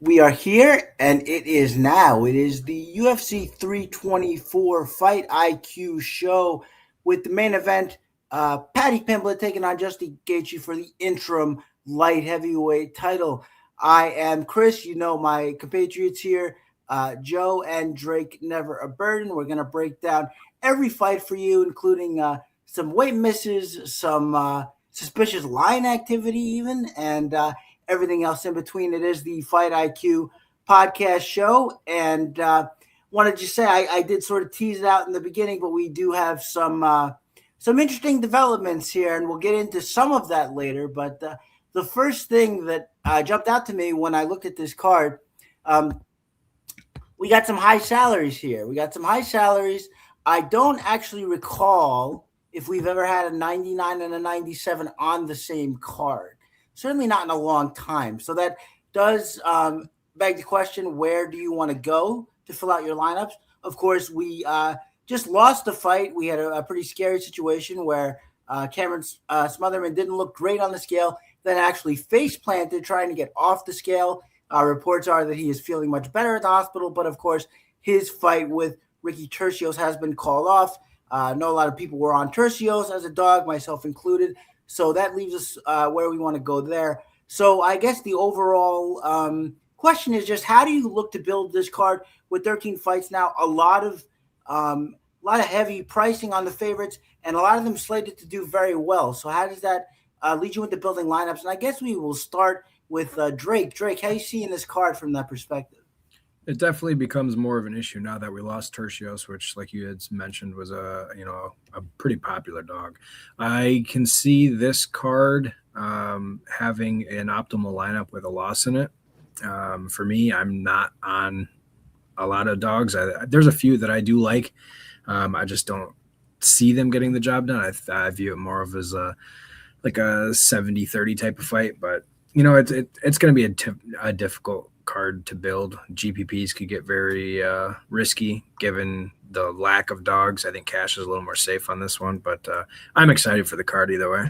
We are here, and it is now. It is the UFC 324 Fight IQ show with the main event. Paddy Pimblett taking on Justin Gaethje for the interim light heavyweight title. I am Chris. You know my compatriots here, Joe and Drake. Never a burden. We're gonna break down every fight for you, including some weight misses, some suspicious line activity, even, and everything else in between. It is the Fight IQ podcast show. And wanted to say I did sort of tease it out in the beginning, but we do have some interesting developments here, and we'll get into some of that later. But the first thing that jumped out to me when I looked at this card, we got some high salaries here. We got some high salaries. I don't actually recall if we've ever had a 99 and a 97 on the same card. Certainly not in a long time. So that does beg the question, where do you want to go to fill out your lineups? Of course, we just lost the fight. We had a pretty scary situation where Cameron Smotherman didn't look great on the scale, then actually face planted trying to get off the scale. Reports are that he is feeling much better at the hospital, but of course, his fight with Ricky Tercios has been called off. I know a lot of people were on Tercios as a dog, myself included. So that leaves us where we want to go there. So I guess the overall question is just, how do you look to build this card with 13 fights now? A lot of heavy pricing on the favorites, and a lot of them slated to do very well. So how does that lead you into building lineups? And I guess we will start with Drake. Drake, how you seeing this card from that perspective? It definitely becomes more of an issue now that we lost Tercios, which, like you had mentioned, was a pretty popular dog. I can see this card having an optimal lineup with a loss in it. For me, I'm not on a lot of dogs. There's a few that I do like. I just don't see them getting the job done. I view it more of as a 70-30 type of fight, but it's going to be a difficult card to build. GPPs could get very risky given the lack of dogs. I think cash is a little more safe on this one, but I'm excited for the card either way.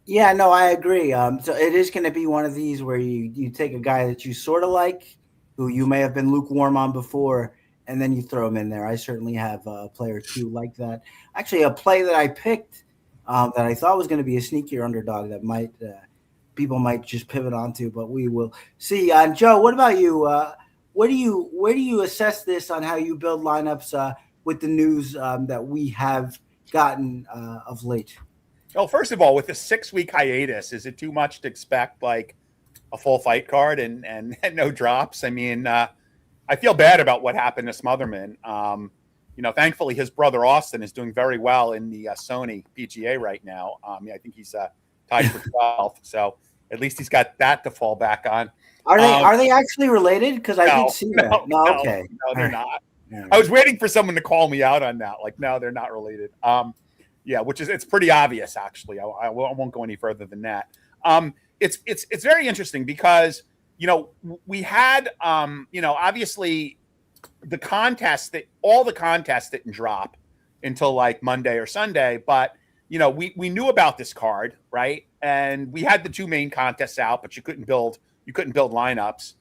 Yeah, no, I agree. So it is going to be one of these where you take a guy that you sort of like, who you may have been lukewarm on before, and then you throw him in there. I certainly have a player or two like that. Actually, a play that I picked that I thought was going to be a sneakier underdog that might people might just pivot onto, but we will see. Joe, what about you? Where do you assess this on how you build lineups with the news that we have gotten of late? Well, first of all, with the 6-week hiatus, is it too much to expect like a full fight card and no drops? I mean, I feel bad about what happened to Smotherman. Thankfully, his brother Austin is doing very well in the Sony PGA right now. I think he's tied for 12th, so at least he's got that to fall back on. Are they actually related? Because I did see that. No, okay, no, they're not. Yeah. I was waiting for someone to call me out on that. Like, no, they're not related. Yeah, it's pretty obvious actually. I won't go any further than that. It's very interesting because we had obviously all the contests didn't drop until like Monday or Sunday, but we knew about this card, right? And we had the two main contests out, but you couldn't build lineups.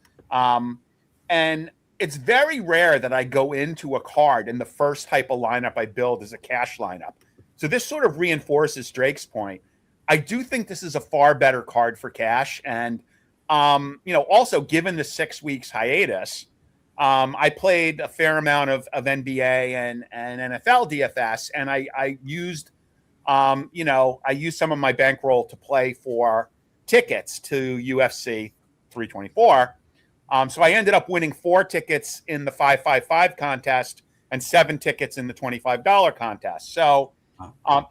And it's very rare that I go into a card and the first type of lineup I build is a cash lineup. So this sort of reinforces Drake's point. I do think this is a far better card for cash. And, also given the 6 weeks hiatus, I played a fair amount of NBA and NFL DFS, and I used some of my bankroll to play for tickets to UFC 324. So I ended up winning 4 tickets in the 555 contest and 7 tickets in the $25 contest. So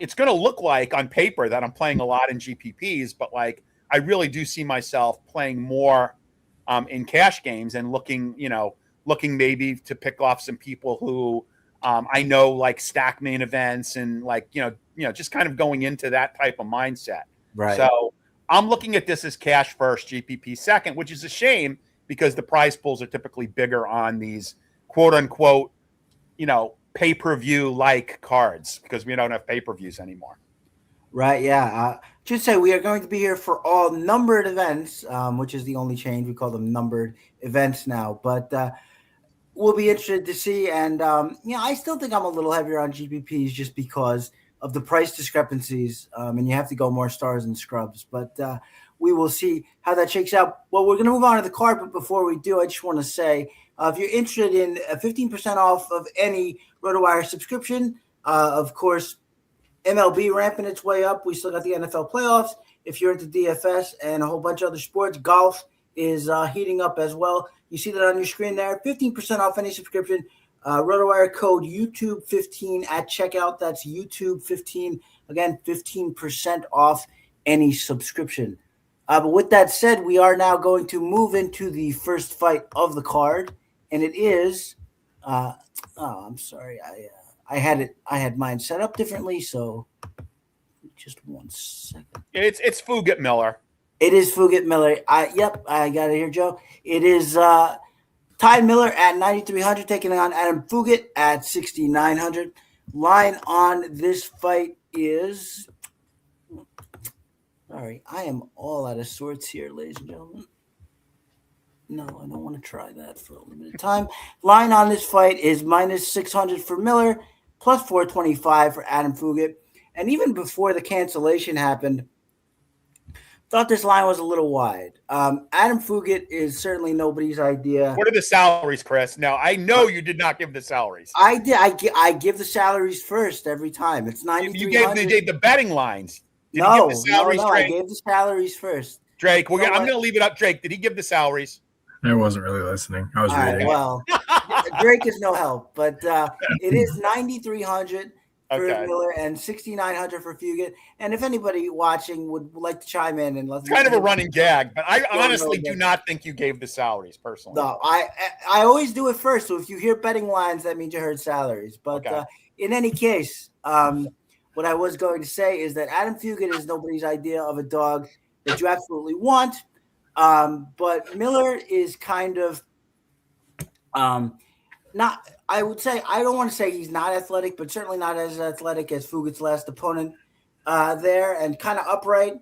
it's going to look like on paper that I'm playing a lot in GPPs, but like I really do see myself playing more in cash games and looking maybe to pick off some people who I know like stack main events and like, just kind of going into that type of mindset. Right. So I'm looking at this as cash first, GPP second, which is a shame because the prize pools are typically bigger on these quote unquote, pay-per-view like cards because we don't have pay-per-views anymore. Right. Yeah. Should say we are going to be here for all numbered events, which is the only change. We call them numbered events now. But we'll be interested to see. And, I still think I'm a little heavier on GPPs just because of the price discrepancies. And you have to go more stars and scrubs. But we will see how that shakes out. Well, we're going to move on to the card. But before we do, I just want to say, if you're interested in 15% off of any RotoWire subscription, of course, MLB ramping its way up. We still got the NFL playoffs. If you're into DFS and a whole bunch of other sports, golf is heating up as well. You see that on your screen there. 15% off any subscription. RotoWire code YouTube15 at checkout. That's YouTube15. Again, 15% off any subscription. But with that said, we are now going to move into the first fight of the card, and it is. I'm sorry, I had mine set up differently, so just 1 second. It's Fugit Miller. It is Fugit Miller. I got it here, Joe. It is Ty Miller at 9,300 taking on Adam Fugit at 6,900. Line on this fight is. Sorry, I am all out of sorts here, ladies and gentlemen. No, I don't want to try that for a limited time. Line on this fight is minus 600 for Miller, plus 425 for Adam Fugit. And even before the cancellation happened, thought this line was a little wide. Adam Fugit is certainly nobody's idea. What are the salaries, Chris? Now, I know you did not give the salaries. I did. I give the salaries first every time. It's 9,300. You gave the betting lines. Did no, he give the salaries, no, Drake? I gave the salaries first. Drake, I'm going to leave it up. Drake, did he give the salaries? I wasn't really listening. I was reading. Right, well, Drake is no help, but it is 9,300 for Miller and 6,900 for Fugit. And if anybody watching would like to chime in and let's. It's kind of a running gag, but I honestly do not think you gave the salaries personally. No, I always do it first. So if you hear betting lines, that means you heard salaries. But in any case, what I was going to say is that Adam Fugit is nobody's idea of a dog that you absolutely want. But Miller is kind of not, I would say, I don't want to say he's not athletic, but certainly not as athletic as Fugit's last opponent there, and kind of upright.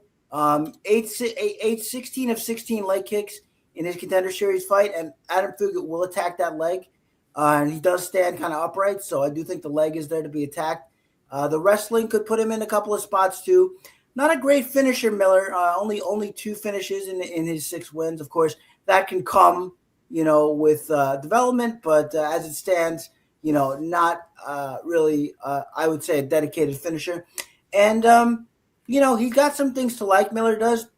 16 of 16 leg kicks in his Contender Series fight, and Adam Fugit will attack that leg. And he does stand kind of upright, so I do think the leg is there to be attacked. The wrestling could put him in a couple of spots too. Not a great finisher, Miller. Only 2 finishes in his 6 wins. Of course, that can come, with development. But as it stands, not really. I would say a dedicated finisher. And he's got some things to like. Miller does.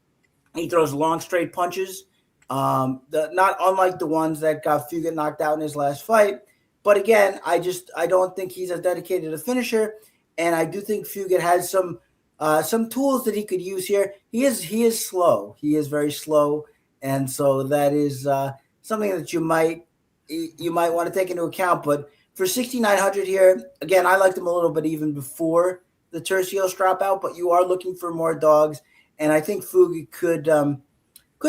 He throws long, straight punches. Not unlike the ones that got Fugit knocked out in his last fight. But again, I don't think he's as dedicated a finisher. And I do think Fugit has some tools that he could use here. He is slow. He is very slow, and so that is something that you might want to take into account. But for 6,900 here, again, I liked him a little bit even before the Tercios dropout. But you are looking for more dogs, and I think Fugit could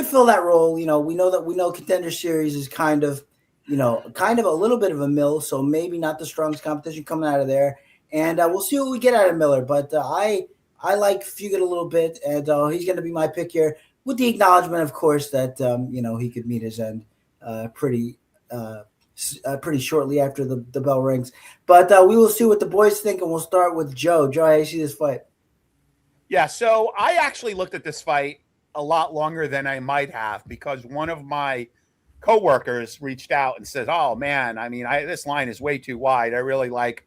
fill that role. We know Contender Series is kind of a little bit of a mill, so maybe not the strongest competition coming out of there. And we'll see what we get out of Miller. But I like Fugit a little bit, and he's going to be my pick here, with the acknowledgement, of course, that he could meet his end pretty shortly after the bell rings. But we will see what the boys think, and we'll start with Joe. Joe, how do you see this fight? Yeah, so I actually looked at this fight a lot longer than I might have, because one of my coworkers reached out and said, "Oh man, this line is way too wide. I really like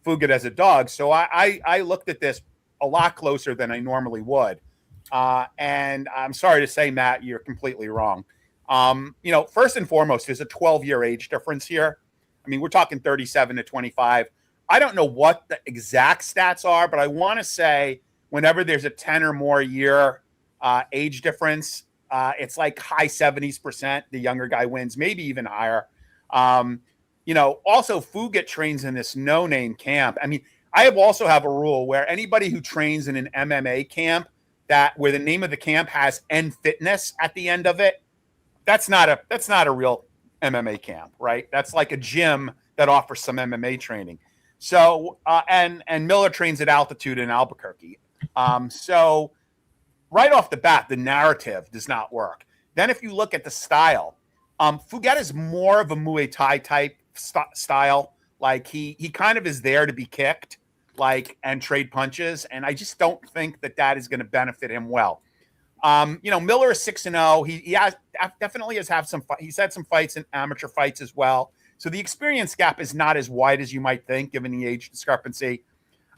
Fugit as a dog." So I looked at this a lot closer than I normally would. And I'm sorry to say, Matt, you're completely wrong. First and foremost, there's a 12-year age difference here. We're talking 37 to 25. I don't know what the exact stats are, but I want to say whenever there's a 10 or more year age difference, it's like high 70%. The younger guy wins, maybe even higher. Also Fugit trains in this no-name camp. I also have a rule where anybody who trains in an MMA camp where the name of the camp has N Fitness at the end of it, that's not a real MMA camp, right? That's like a gym that offers some MMA training. So and Miller trains at altitude in Albuquerque. So right off the bat, the narrative does not work. Then if you look at the style, Phuket is more of a Muay Thai type style. Like he kind of is there to be kicked, like, and trade punches. And I just don't think that is going to benefit him well. Miller is 6-0. He has definitely he's had some fights in amateur fights as well. So the experience gap is not as wide as you might think, given the age discrepancy.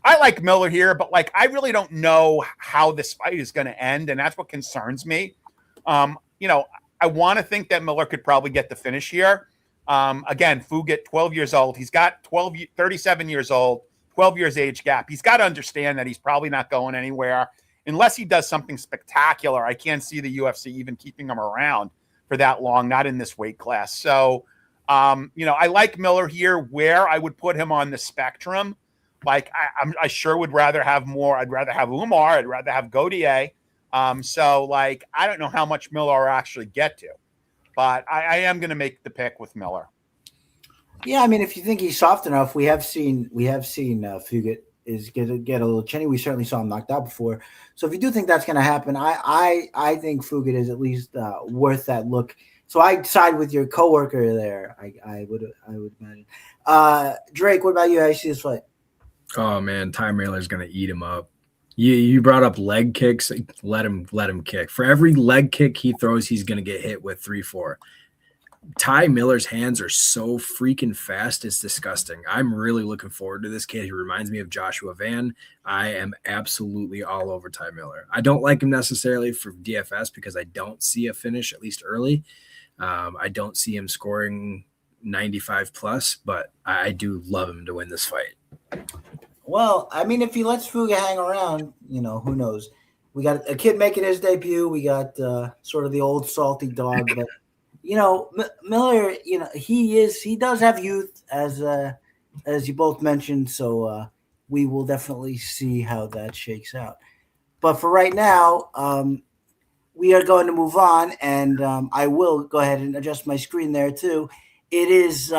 I like Miller here, but like, I really don't know how this fight is going to end. And that's what concerns me. I want to think that Miller could probably get the finish here. Again, Phuket, 12 years old. He's got 37 years old, 12 years age gap. He's got to understand that he's probably not going anywhere unless he does something spectacular. I can't see the UFC even keeping him around for that long, not in this weight class. So, I like Miller here. Where I would put him on the spectrum, like I sure would rather have more. I'd rather have Umar. I'd rather have Gauthier. So like, I don't know how much Miller will actually get to, but I am going to make the pick with Miller. Yeah, I mean, if you think he's soft enough, we have seen Phuket is going to get a little chinny. We certainly saw him knocked out before. So if you do think that's going to happen, I think Phuket is at least worth that look. So I side with your coworker there. I would imagine. Drake, what about you? How do you see this fight? Oh man, Ty Mailer's going to eat him up. You brought up leg kicks. Let him kick. For every leg kick he throws, he's going to get hit with 3-4. Ty Miller's hands are so freaking fast. It's disgusting. I'm really looking forward to this kid. He reminds me of Joshua Van. I am absolutely all over Ty Miller. I don't like him necessarily for DFS because I don't see a finish, at least early. I don't see him scoring 95 plus, but I do love him to win this fight. Well, I mean, if he lets Fuga hang around, who knows? We got a kid making his debut. We got sort of the old salty dog, but Miller, he does have youth, as you both mentioned. So we will definitely see how that shakes out. But for right now, we are going to move on, and I will go ahead and adjust my screen there too. It is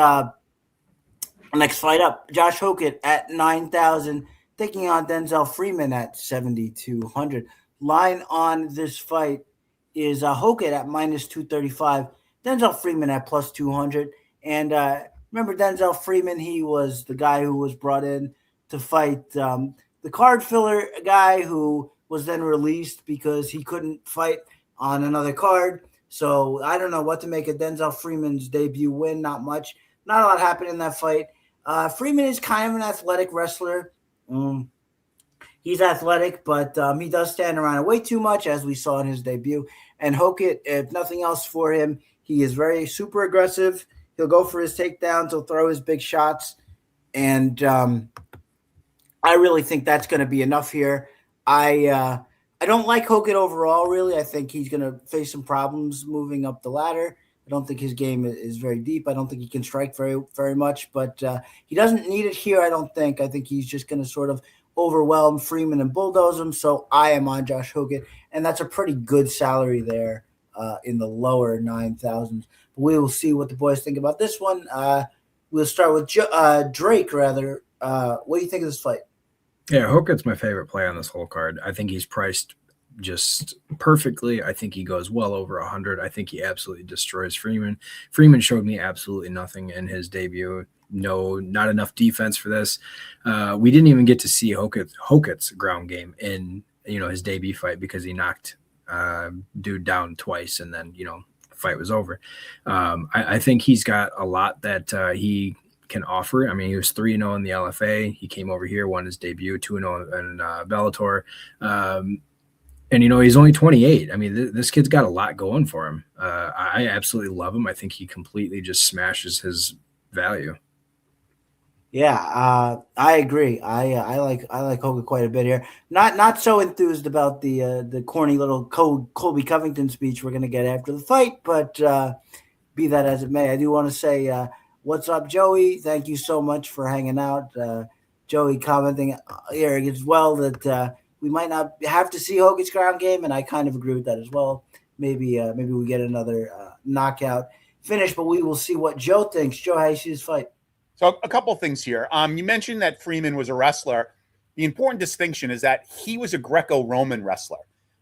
next fight up, Josh Hokett at 9,000, taking on Denzel Freeman at 7,200. Line on this fight is Hokett at -235, Denzel Freeman at +200. And remember Denzel Freeman, he was the guy who was brought in to fight the card filler guy who was then released because he couldn't fight on another card. So I don't know what to make of Denzel Freeman's debut win. Not much. Not a lot happened in that fight. Freeman is kind of an athletic wrestler. He's athletic, but he does stand around way too much, as we saw in his debut. And Hokett, if nothing else for him, he is very super aggressive. He'll go for his takedowns. He'll throw his big shots. And I really think that's going to be enough here. I don't like Hokett overall, really. I think he's going to face some problems moving up the ladder. I don't think his game is very deep. I don't think he can strike very, very much, but he doesn't need it here, I don't think. I think he's just going to sort of overwhelm Freeman and bulldoze him. So I am on Josh Hokett, and that's a pretty good salary there in the lower 9,000s. We will see what the boys think about this one. We'll start with Drake, rather. What do you think of this fight? Yeah, Hokett's my favorite play on this whole card. I think he's priced just perfectly. I think he goes well over 100. I think he absolutely destroys Freeman. Freeman showed me absolutely nothing in his debut. No, not enough defense for this. We didn't even get to see Hokett's ground game in his debut fight because he knocked dude down twice and then the fight was over. I think he's got a lot that he can offer. I mean, he was 3-0 in the LFA. He came over here, won his debut, 2-0 in Bellator. And, he's only 28. I mean, this kid's got a lot going for him. I absolutely love him. I think he completely just smashes his value. Yeah, I agree. I like Hogan quite a bit here. Not so enthused about the corny little Colby Covington speech we're going to get after the fight, but be that as it may, I do want to say what's up, Joey? Thank you so much for hanging out. Joey commenting here as well that we might not have to see Hogan's ground game, and I kind of agree with that as well. Maybe we get another knockout finish, but we will see what Joe thinks. Joe, how do you see this fight? So a couple of things here. You mentioned that Freeman was a wrestler. The important distinction is that he was a Greco-Roman wrestler.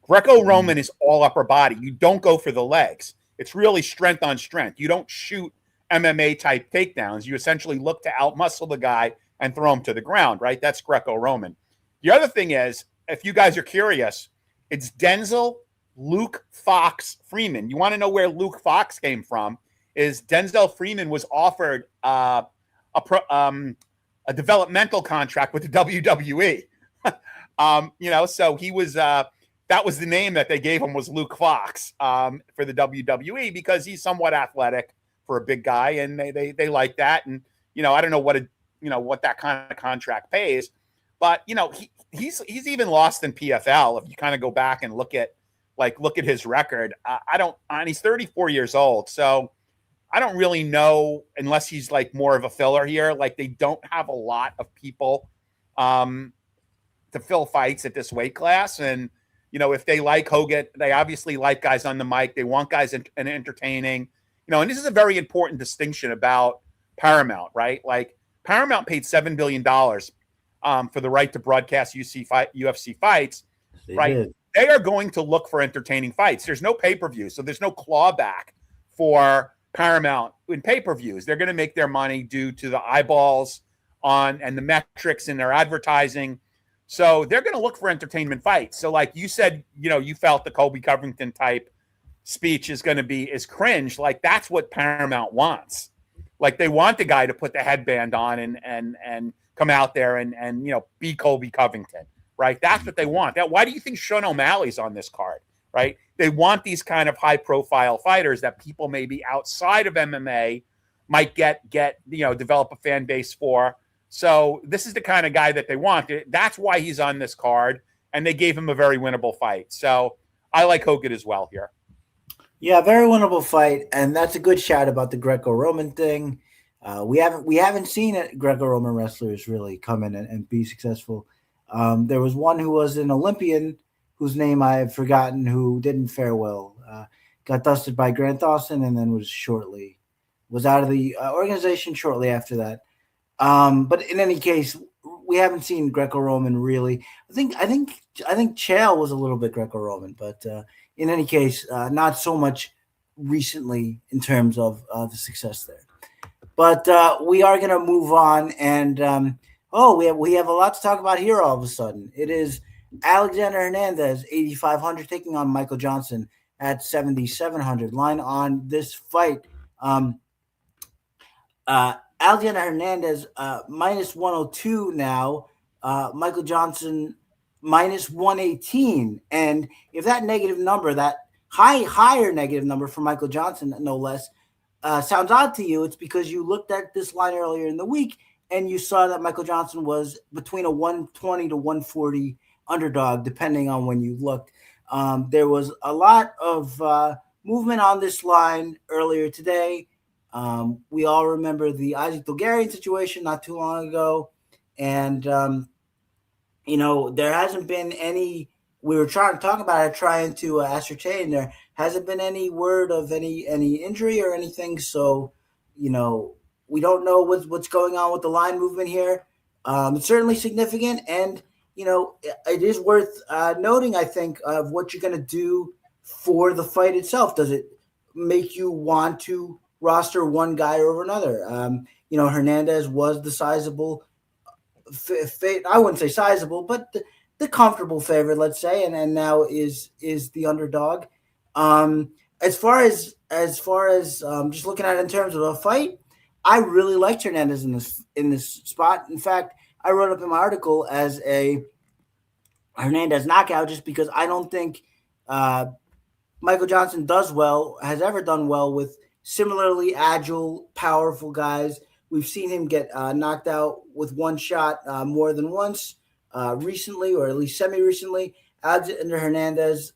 Greco-Roman is all upper body. You don't go for the legs. It's really strength on strength. You don't shoot MMA type takedowns. You essentially look to outmuscle the guy and throw him to the ground, right? That's Greco-Roman. The other thing is, if you guys are curious, it's Denzel Luke Fox Freeman. You want to know where Luke Fox came from? Is Denzel Freeman was offered a developmental contract with the WWE. So he was that was the name that they gave him, was Luke Fox for the WWE, because he's somewhat athletic for a big guy, and they like that. And I don't know what that kind of contract pays, but he's even lost in PFL. If you kind of go back and look at his record, and he's 34 years old, so I don't really know, unless he's like more of a filler here. Like, they don't have a lot of people to fill fights at this weight class. And, if they like Hogan, they obviously like guys on the mic. They want guys and entertaining, and this is a very important distinction about Paramount, right? Like, Paramount paid $7 billion for the right to broadcast UFC fights, right? They are going to look for entertaining fights. There's no pay-per-view, so there's no clawback for Paramount in pay-per-views. They're going to make their money due to the eyeballs and the metrics in their advertising. So they're going to look for entertainment fights. So like you said, you felt the Colby Covington type speech is cringe. Like, that's what Paramount wants. Like, they want the guy to put the headband on and come out there and be Colby Covington, right? That's what they want. Why do you think Sean O'Malley's on this card? Right? They want these kind of high-profile fighters that people maybe outside of MMA might develop a fan base for. So this is the kind of guy that they want. That's why he's on this card, and they gave him a very winnable fight. So I like Hogan as well here. Yeah, very winnable fight, and that's a good shout about the Greco-Roman thing. We haven't seen Greco-Roman wrestlers really come in and be successful. There was one who was an Olympian, whose name I have forgotten, who didn't fare well. Got dusted by Grant Dawson, and then was out of the organization shortly after that. But in any case, we haven't seen Greco-Roman really. I think Chael was a little bit Greco-Roman, but in any case, not so much recently in terms of the success there. But we are going to move on, and we have a lot to talk about here. All of a sudden, it is Alexander Hernandez, 8,500, taking on Michael Johnson at 7,700. Line on this fight. Alexander Hernandez minus 102 now. Michael Johnson minus 118. And if that negative number, that higher negative number for Michael Johnson, no less, sounds odd to you, it's because you looked at this line earlier in the week and you saw that Michael Johnson was between a 120 to 140 underdog, depending on when you looked. There was a lot of movement on this line earlier today. We all remember the Isaac Bulgarian situation not too long ago. And, there hasn't been any, we were trying to ascertain, there hasn't been any word of any injury or anything. So, we don't know what's going on with the line movement here. It's certainly significant. And, it is worth noting, I think, of what you're going to do for the fight itself. Does it make you want to roster one guy over another? Hernandez was the sizable, I wouldn't say sizable, but the comfortable favorite, let's say, and now is the underdog. As far as just looking at it in terms of a fight, I really liked Hernandez in this spot. In fact, I wrote up in my article as a Hernandez knockout, just because I don't think Michael Johnson has ever done well with similarly agile, powerful guys. We've seen him get knocked out with one shot more than once recently, or at least semi-recently. Alexander Hernandez,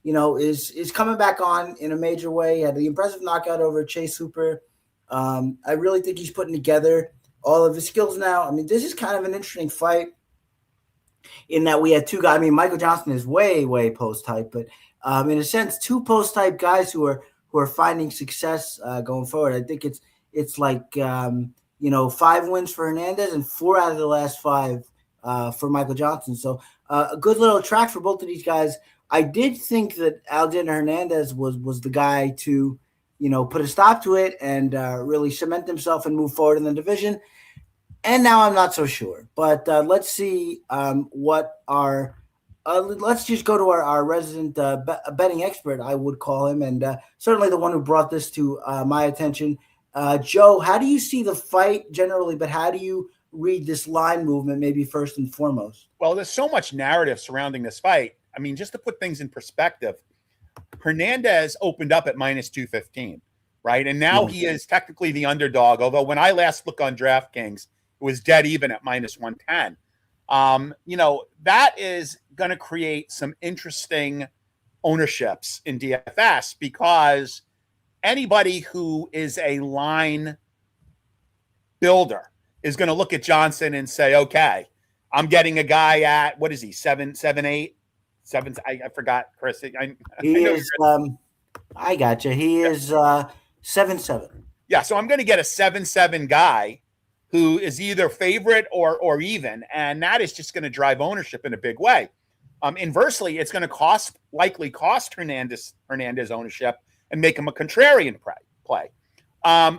is coming back on in a major way. He had the impressive knockout over Chase Hooper. I really think he's putting together all of his skills now. I mean, this is kind of an interesting fight in that we had two guys. I mean, Michael Johnson is way, way post-type, but in a sense, two post-type guys who are finding success going forward. I think it's like 5 wins for Hernandez and 4 out of the last 5 for Michael Johnson. So a good little track for both of these guys. I did think that Alexander Hernandez was the guy to, put a stop to it and really cement himself and move forward in the division. And now I'm not so sure. But let's see what our let's just go to our resident betting expert, I would call him, and certainly the one who brought this to my attention. Joe, how do you see the fight generally, but how do you read this line movement maybe first and foremost? Well, there's so much narrative surrounding this fight. I mean, just to put things in perspective, Hernandez opened up at -215, right? And now he is technically the underdog, although when I last looked on DraftKings, it was dead even at -110. That is going to create some interesting ownerships in DFS because anybody who is a line builder is going to look at Johnson and say, okay, I'm getting a guy at, what is he, 7'8"? I forgot, Chris. I got you. He is 7'7". Yeah, so I'm going to get a 7'7" guy who is either favorite or even, and that is just going to drive ownership in a big way. Inversely, it's going to likely cost Hernandez ownership and make him a contrarian play.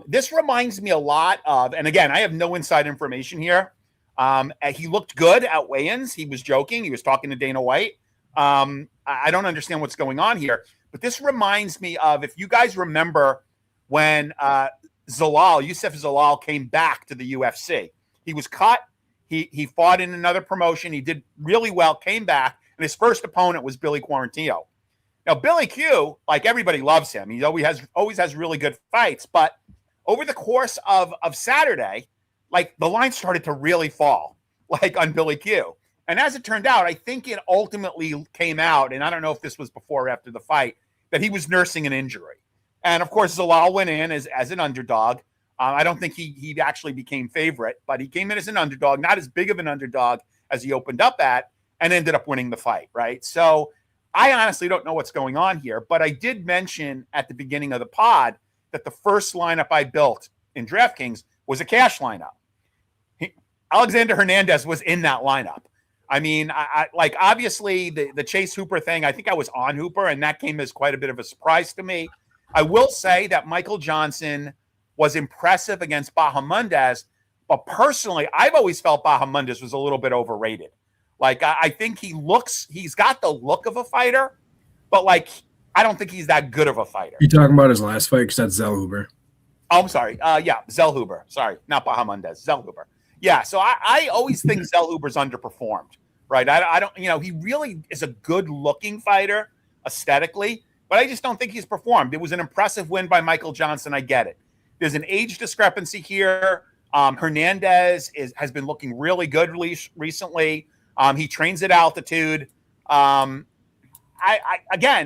This reminds me a lot of, and again, I have no inside information here. He looked good at weigh-ins. He was joking. He was talking to Dana White. I don't understand what's going on here, but this reminds me of, if you guys remember when Yusuf Zalal came back to the UFC. He was cut. He fought in another promotion. He did really well, came back, and his first opponent was Billy Quarantillo. Now, Billy Q, like, everybody loves him. He always has really good fights, but over the course of Saturday, like, the line started to really fall, like, on Billy Q. And as it turned out, I think it ultimately came out, and I don't know if this was before or after the fight, that he was nursing an injury. And, of course, Zalal went in as an underdog. I don't think he actually became favorite, but he came in as an underdog, not as big of an underdog as he opened up at, and ended up winning the fight, right? So I honestly don't know what's going on here, but I did mention at the beginning of the pod that the first lineup I built in DraftKings was a cash lineup. Alexander Hernandez was in that lineup. I mean, I like, obviously the Chase Hooper thing, I think I was on Hooper, and that came as quite a bit of a surprise to me. I will say that Michael Johnson was impressive against Bahamondes, but personally, I've always felt Bahamondes was a little bit overrated. Like, I think he's got the look of a fighter, but, like, I don't think he's that good of a fighter. You talking about his last fight? Because that's Zellhuber. Oh, I'm sorry. Yeah, Zellhuber. Sorry, not Bahamondes. Zellhuber. Yeah, so I always think Zellhuber's underperformed, right? I don't, he really is a good-looking fighter aesthetically, but I just don't think he's performed. It was an impressive win by Michael Johnson. I get it. There's an age discrepancy here. Hernandez has been looking really good recently. He trains at altitude. Again,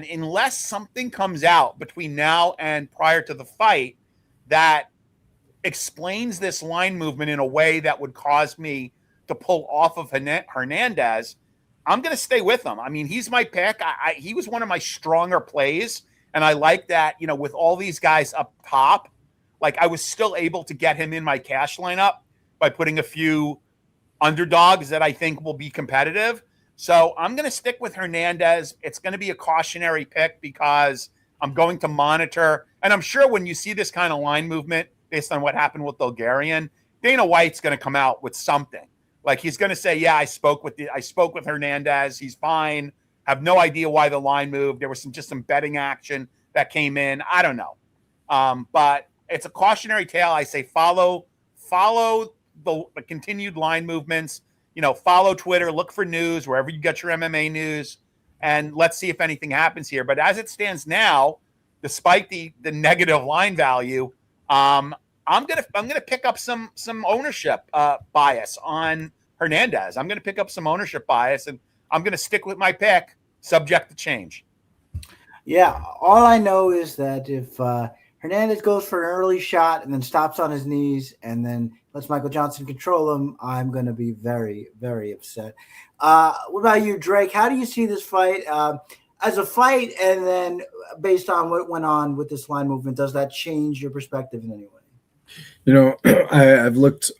unless something comes out between now and prior to the fight that explains this line movement in a way that would cause me to pull off of Hernandez, I'm going to stay with him. I mean, he's my pick. He was one of my stronger plays, and I like that, with all these guys up top, like, I was still able to get him in my cash lineup by putting a few underdogs that I think will be competitive. So I'm going to stick with Hernandez. It's going to be a cautionary pick because I'm going to monitor, and I'm sure when you see this kind of line movement based on what happened with Bulgarian, Dana White's going to come out with something. Like, he's going to say, yeah, I spoke with Hernandez. He's fine. Have no idea why the line moved. There was just some betting action that came in. I don't know. But it's a cautionary tale. I say follow the continued line movements. Follow Twitter, look for news wherever you get your MMA news, and let's see if anything happens here. But as it stands now, despite the negative line value, I'm gonna pick up some ownership bias on Hernandez. I'm gonna pick up some ownership bias, and I'm gonna stick with my pick, subject to change. Yeah, all I know is that if Hernandez goes for an early shot and then stops on his knees and then lets Michael Johnson control him, I'm going to be very, very upset. What about you, Drake? How do you see this fight as a fight, and then based on what went on with this line movement, does that change your perspective in any way? I've looked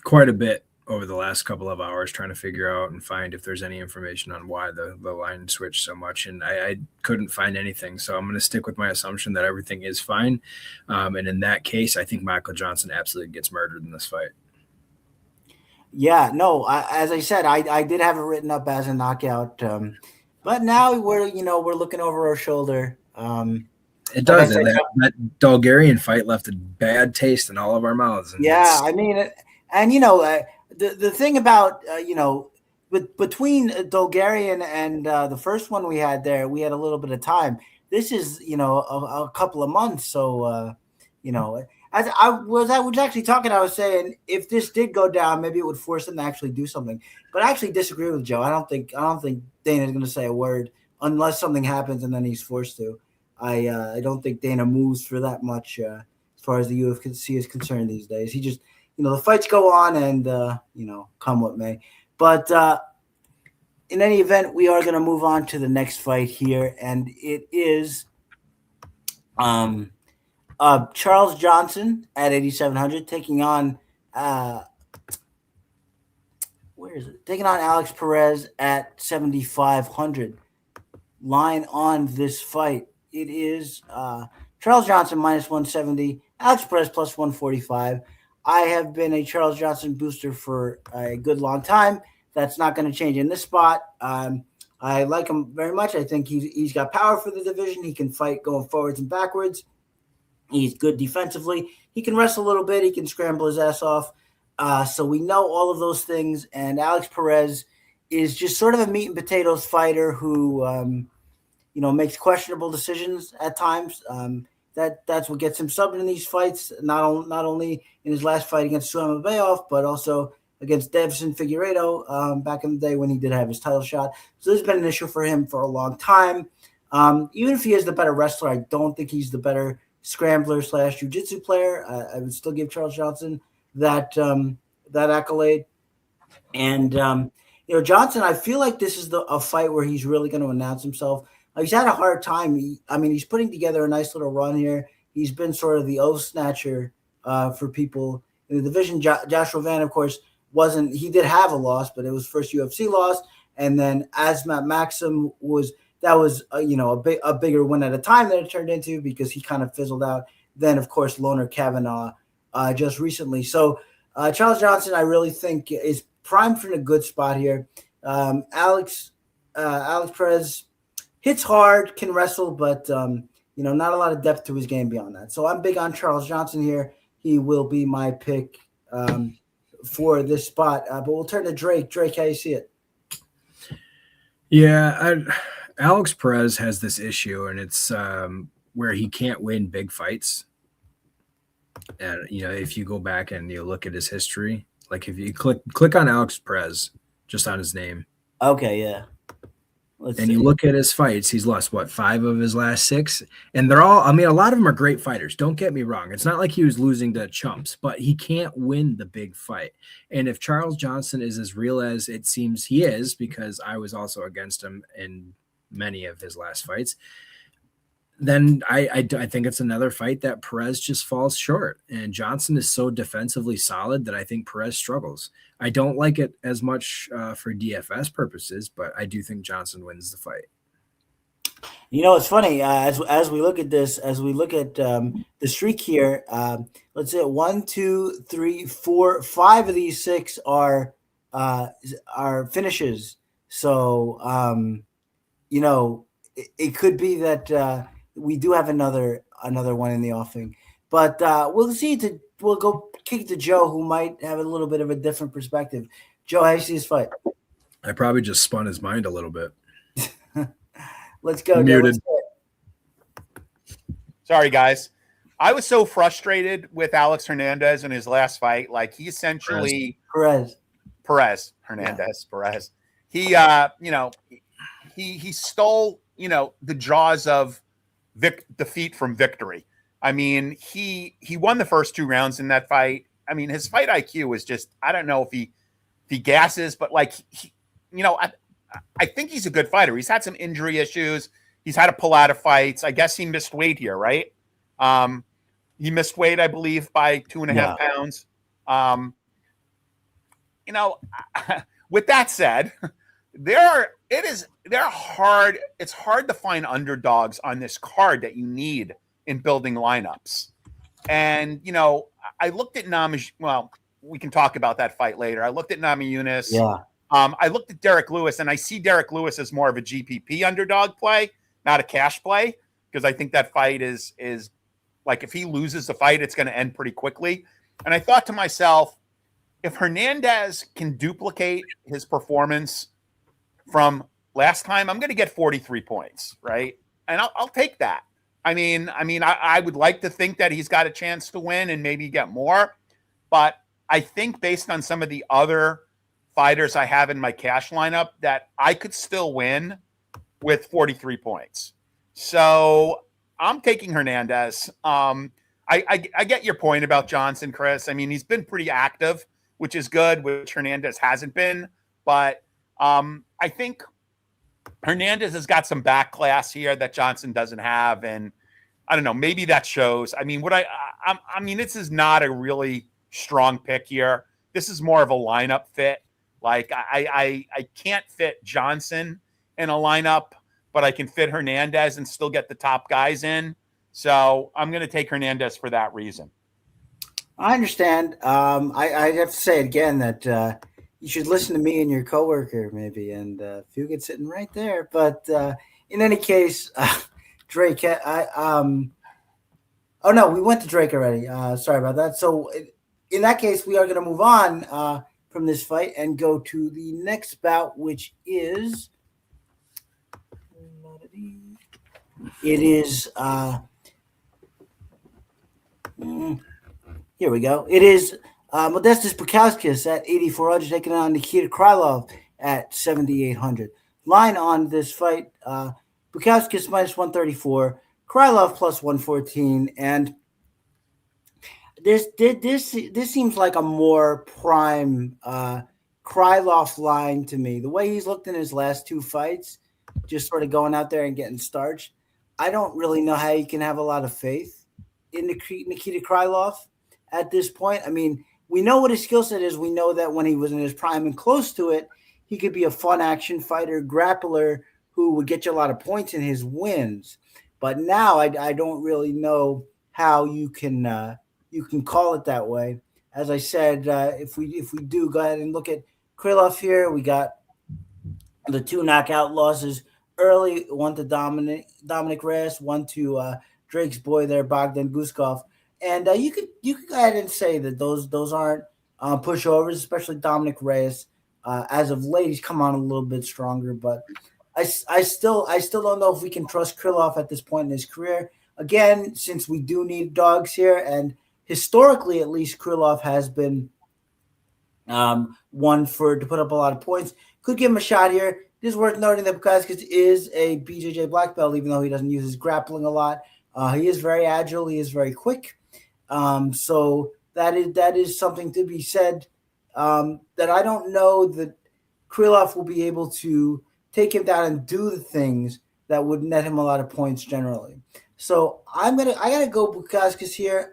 quite a bit over the last couple of hours trying to figure out and find if there's any information on why the line switched so much. And I couldn't find anything. So I'm going to stick with my assumption that everything is fine. And in that case, I think Michael Johnson absolutely gets murdered in this fight. Yeah, no, as I said, I did have it written up as a knockout. But now we're looking over our shoulder. It does. That Bulgarian fight left a bad taste in all of our mouths. Yeah, I mean, and the thing about between Bulgarian and the first one we had there, we had a little bit of time. This is a couple of months, so as I was actually talking, I was saying if this did go down, maybe it would force him to actually do something. But I actually disagree with Joe. I don't think Dana's going to say a word unless something happens and then he's forced to. I don't think Dana moves for that much as far as the UFC is concerned these days. He just the fights go on and come what may. But in any event, we are going to move on to the next fight here, and it is Charles Johnson at 8,700 taking on taking on Alex Perez at 7,500. Line on this fight, it is Charles Johnson minus 170, Alex Perez plus 145. I have been a Charles Johnson booster for a good long time. That's not going to change in this spot. I like him very much. I think he's got power for the division. He can fight going forwards and backwards. He's good defensively. He can wrestle a little bit. He can scramble his ass off. So we know all of those things. And Alex Perez is just sort of a meat and potatoes fighter who, makes questionable decisions at times. That's what gets him subbed in these fights, not only in his last fight against Suleiman Bayoff, but also against Davison Figueiredo back in the day when he did have his title shot. So this has been an issue for him for a long time. Even if he is the better wrestler, I don't think he's the better scrambler / jiu-jitsu player. I would still give Charles Johnson that accolade. And Johnson, I feel like this is a fight where he's really going to announce himself. He's had a hard time. He's putting together a nice little run here. He's been sort of the oath snatcher for people in the division. Joshua Van, of course, wasn't. He did have a loss, but it was first UFC loss. And then Asmat Maxim was a bigger win at a time than it turned into because he kind of fizzled out. Then, of course, Loner Kavanaugh just recently. So Charles Johnson, I really think, is primed for a good spot here. Alex Perez hits hard, can wrestle, but not a lot of depth to his game beyond that. So I'm big on Charles Johnson here. He will be my pick for this spot. But we'll turn to Drake. Drake, how you see it? Yeah, Alex Perez has this issue, and it's where he can't win big fights. And if you go back and you look at his history, like if you click on Alex Perez, just on his name. Okay, yeah. You look at his fights, he's lost, 5 of his last 6? And they're all, a lot of them are great fighters. Don't get me wrong. It's not like he was losing to chumps, but he can't win the big fight. And if Charles Johnson is as real as it seems he is, because I was also against him in many of his last fights, then I think it's another fight that Perez just falls short. And Johnson is so defensively solid that I think Perez struggles. I don't like it as much for DFS purposes, but I do think Johnson wins the fight. It's funny as we look at this, as we look at the streak here. Let's say 1, 2, 3, 4, 5 of these 6 are finishes. So it could be that we do have another one in the offing, but we'll see. We'll go kick it to Joe, who might have a little bit of a different perspective. Joe, how do you see this fight? I probably just spun his mind a little bit. Let's go. Muted. Sorry, guys. I was so frustrated with Alex Hernandez in his last fight. Like he essentially Perez. He stole the jaws of defeat from victory. He won the first 2 rounds in that fight. His fight IQ was just, I don't know if he gasses, but I think he's a good fighter. He's had some injury issues. He's had to pull out of fights. I guess he missed weight here, right? He missed weight, I believe, by 2.5 pounds. you know, with that said, it's hard to find underdogs on this card that you need in building lineups. And, you know, I looked at well, we can talk about that fight later. I looked at Namajunas. Yeah. I looked at Derek Lewis, and I see Derek Lewis as more of a GPP underdog play, not a cash play, because I think that fight is like, if he loses the fight, it's going to end pretty quickly. And I thought to myself, if Hernandez can duplicate his performance from last time, I'm going to get 43 points, right? And I'll take that. I would like to think that he's got a chance to win and maybe get more, but I think based on some of the other fighters I have in my cash lineup that I could still win with 43 points. So I'm taking Hernandez. I get your point about Johnson, Chris. I mean, he's been pretty active, which is good, which Hernandez hasn't been. But I think Hernandez has got some back class here that Johnson doesn't have. And I don't know, maybe that shows. I mean, this is not a really strong pick here. This is more of a lineup fit. Like, I can't fit Johnson in a lineup, but I can fit Hernandez and still get the top guys in. So I'm going to take Hernandez for that reason. I understand. I have to say again that you should listen to me and your coworker maybe, and Fuget's sitting right there. But in any case, Drake, oh no, we went to Drake already. Sorry about that. So in that case, we are going to move on from this fight and go to the next bout, which is here we go. It is Modestas Bukauskas at 8,400, taking on Nikita Krylov at 7,800. Line on this fight, Bukauskas minus 134, Krylov plus 114, and this seems like a more prime Krylov line to me. The way he's looked in his last two fights, just sort of going out there and getting starched, I don't really know how you can have a lot of faith in Nikita Krylov at this point. I mean, we know what his skill set is. We know that when he was in his prime and close to it, he could be a fun action fighter, grappler who would get you a lot of points in his wins. But now I don't really know how you can call it that way. As I said, if we do go ahead and look at Krylov here, we got the two knockout losses early, one to Dominic Reyes, one to Drake's boy there, Bogdan Guskov. And you could go ahead and say that those aren't pushovers, especially Dominic Reyes. As of late, he's come on a little bit stronger, but I still don't know if we can trust Krylov at this point in his career. Again, since we do need dogs here, and historically at least, Krylov has been one to put up a lot of points. Could give him a shot here. It is worth noting that Bukauskas is a BJJ black belt, even though he doesn't use his grappling a lot. He is very agile. He is very quick. So that is something to be said. That I don't know that Krylov will be able to take him down and do the things that would net him a lot of points generally. So I gotta go Bukauskas here.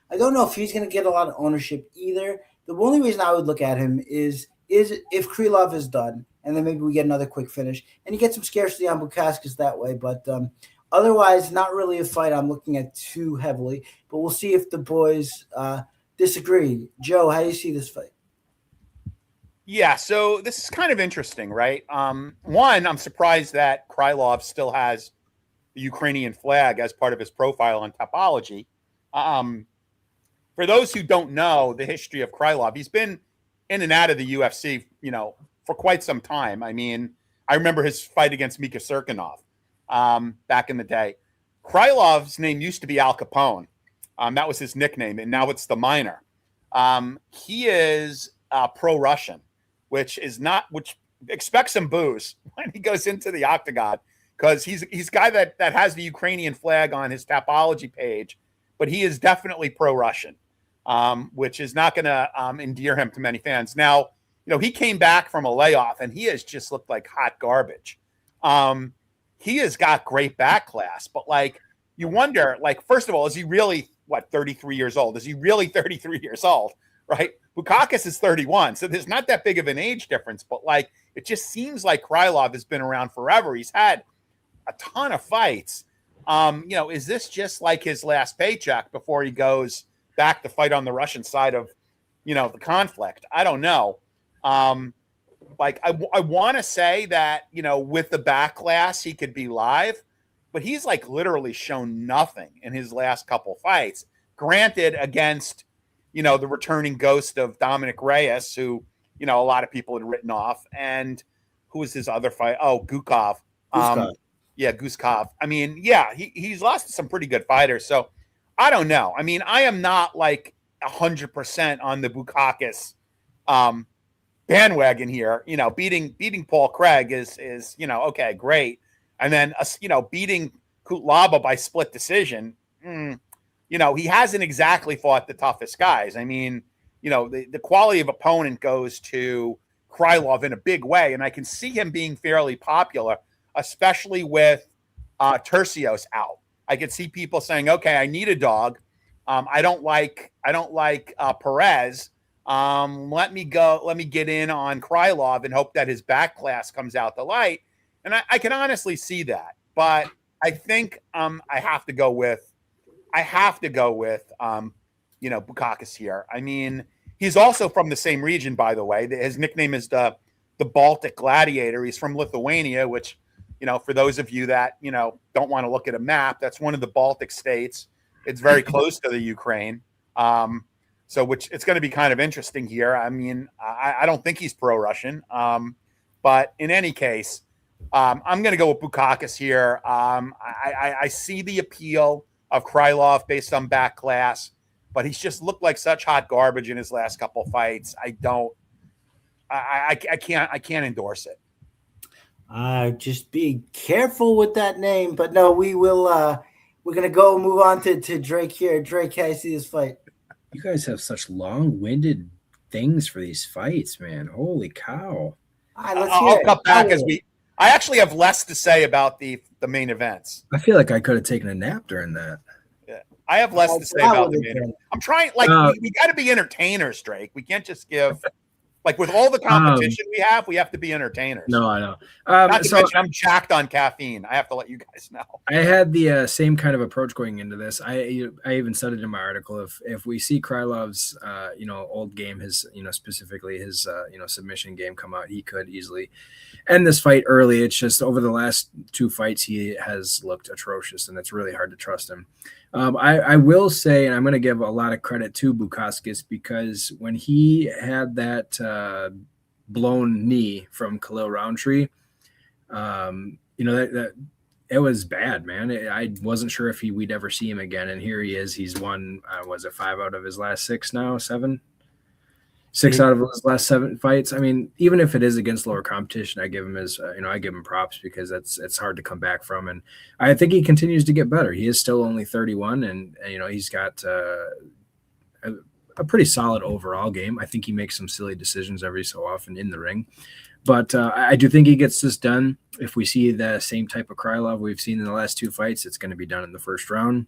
I don't know if he's gonna get a lot of ownership either. The only reason I would look at him is if Krylov is done, and then maybe we get another quick finish, and you get some scarcity on Bukauskas that way. But otherwise, not really a fight I'm looking at too heavily. But we'll see if the boys disagree. Joe, how do you see this fight? Yeah, so this is kind of interesting, right? One, I'm surprised that Krylov still has the Ukrainian flag as part of his profile on Topology. For those who don't know the history of Krylov, he's been in and out of the UFC, for quite some time. I mean, I remember his fight against Mika Serkinov back in the day. Krylov's name used to be Al Capone. That was his nickname, and now it's the Miner. He is pro-Russian, which expects some booze when he goes into the octagon, because he's a guy that has the Ukrainian flag on his Topology page, but he is definitely pro-Russian, which is not going to endear him to many fans. Now, he came back from a layoff, and he has just looked like hot garbage. He has got great back class, but you wonder, first of all, is he really 33 years old? Is he really 33 years old? right? Bukakis is 31, so there's not that big of an age difference, but like it just seems like Krylov has been around forever. He's had a ton of fights. Is this just like his last paycheck before he goes back to fight on the Russian side of, the conflict? I don't know. I want to say that, with the backlash, he could be live, but he's like literally shown nothing in his last couple fights. Granted, against, the returning ghost of Dominic Reyes, who, a lot of people had written off. And who was his other fight? Oh, Gukov. Guskov. I mean, he's lost to some pretty good fighters. So I don't know. I mean, I am not like 100% on the Bukakis bandwagon here. Beating Paul Craig is okay, great. And then beating Kutlaba by split decision. He hasn't exactly fought the toughest guys. I mean, the quality of opponent goes to Krylov in a big way, and I can see him being fairly popular, especially with Tercios out. I could see people saying, "Okay, I need a dog. I don't like Perez. Let me get in on Krylov and hope that his back class comes out the light." And I can honestly see that, but I think I have to go with Bukakis here. I mean, he's also from the same region, by the way. His nickname is the Baltic Gladiator. He's from Lithuania, which, for those of you that, don't want to look at a map, that's one of the Baltic states. It's very close to the Ukraine. Which it's going to be kind of interesting here. I mean, I don't think he's pro-Russian. But in any case, I'm going to go with Bukakis here. I see the appeal of Krylov based on back class, but he's just looked like such hot garbage in his last couple fights. I can't endorse it. Just be careful with that name, but no, we will. We're gonna go move on to Drake here. Drake, how you see this fight? You guys have such long-winded things for these fights, man. Holy cow! All right, I'll cut back I actually have less to say about the main events. I feel like I could have taken a nap during that. Yeah, I have less to say about the main event. I'm trying, we got to be entertainers, Drake. We can't just give. Like with all the competition we have to be entertainers. No, I know. Not to mention, I'm jacked on caffeine. I have to let you guys know. I had the same kind of approach going into this. I even said it in my article. If we see Krylov's old game, his specifically his submission game come out, he could easily end this fight early. It's just over the last two fights he has looked atrocious, and it's really hard to trust him. I will say, and I'm going to give a lot of credit to Bukakis, because when he had that blown knee from Khalil Roundtree, that it was bad, man. I wasn't sure if we'd ever see him again, and here he is. He's won, 5 out of his last 6 now, 7? 6 out of his last 7 fights. I mean, even if it is against lower competition, I give him I give him props, because it's hard to come back from. And I think he continues to get better. He is still only 31, and he's got a pretty solid overall game. I think he makes some silly decisions every so often in the ring, but I do think he gets this done. If we see the same type of Krylov we've seen in the last 2 fights, it's going to be done in the first round.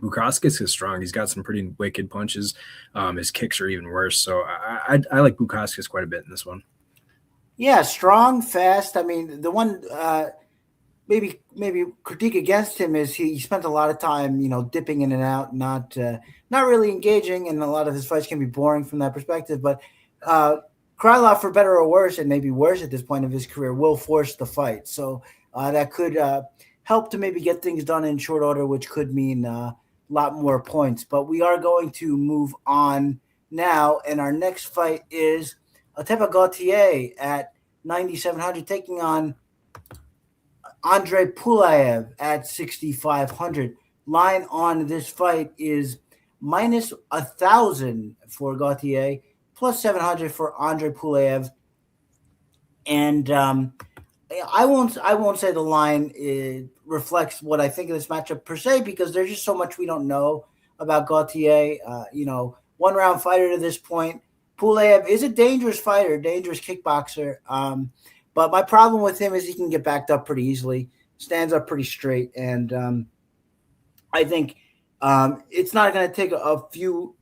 Bukakis is strong. He's got some pretty wicked punches. His kicks are even worse. So I like Bukakis quite a bit in this one. Yeah, strong, fast. I mean, the one maybe critique against him is he spent a lot of time, dipping in and out, not really engaging, and a lot of his fights can be boring from that perspective. But Krylov, for better or worse, and maybe worse at this point of his career, will force the fight. So that could help to maybe get things done in short order, which could mean a lot more points. But we are going to move on now, and our next fight is Atepa Gauthier at 9,700 taking on Andre Pulaev at 6,500. Line on this fight is minus 1,000 for Gauthier, plus 700 for Andre Pulaev, and I won't say the line reflects what I think of this matchup per se, because there's just so much we don't know about Gauthier. 1-round fighter to this point. Pulaev is a dangerous fighter, dangerous kickboxer. But my problem with him is he can get backed up pretty easily, stands up pretty straight, and I think it's not going to take a few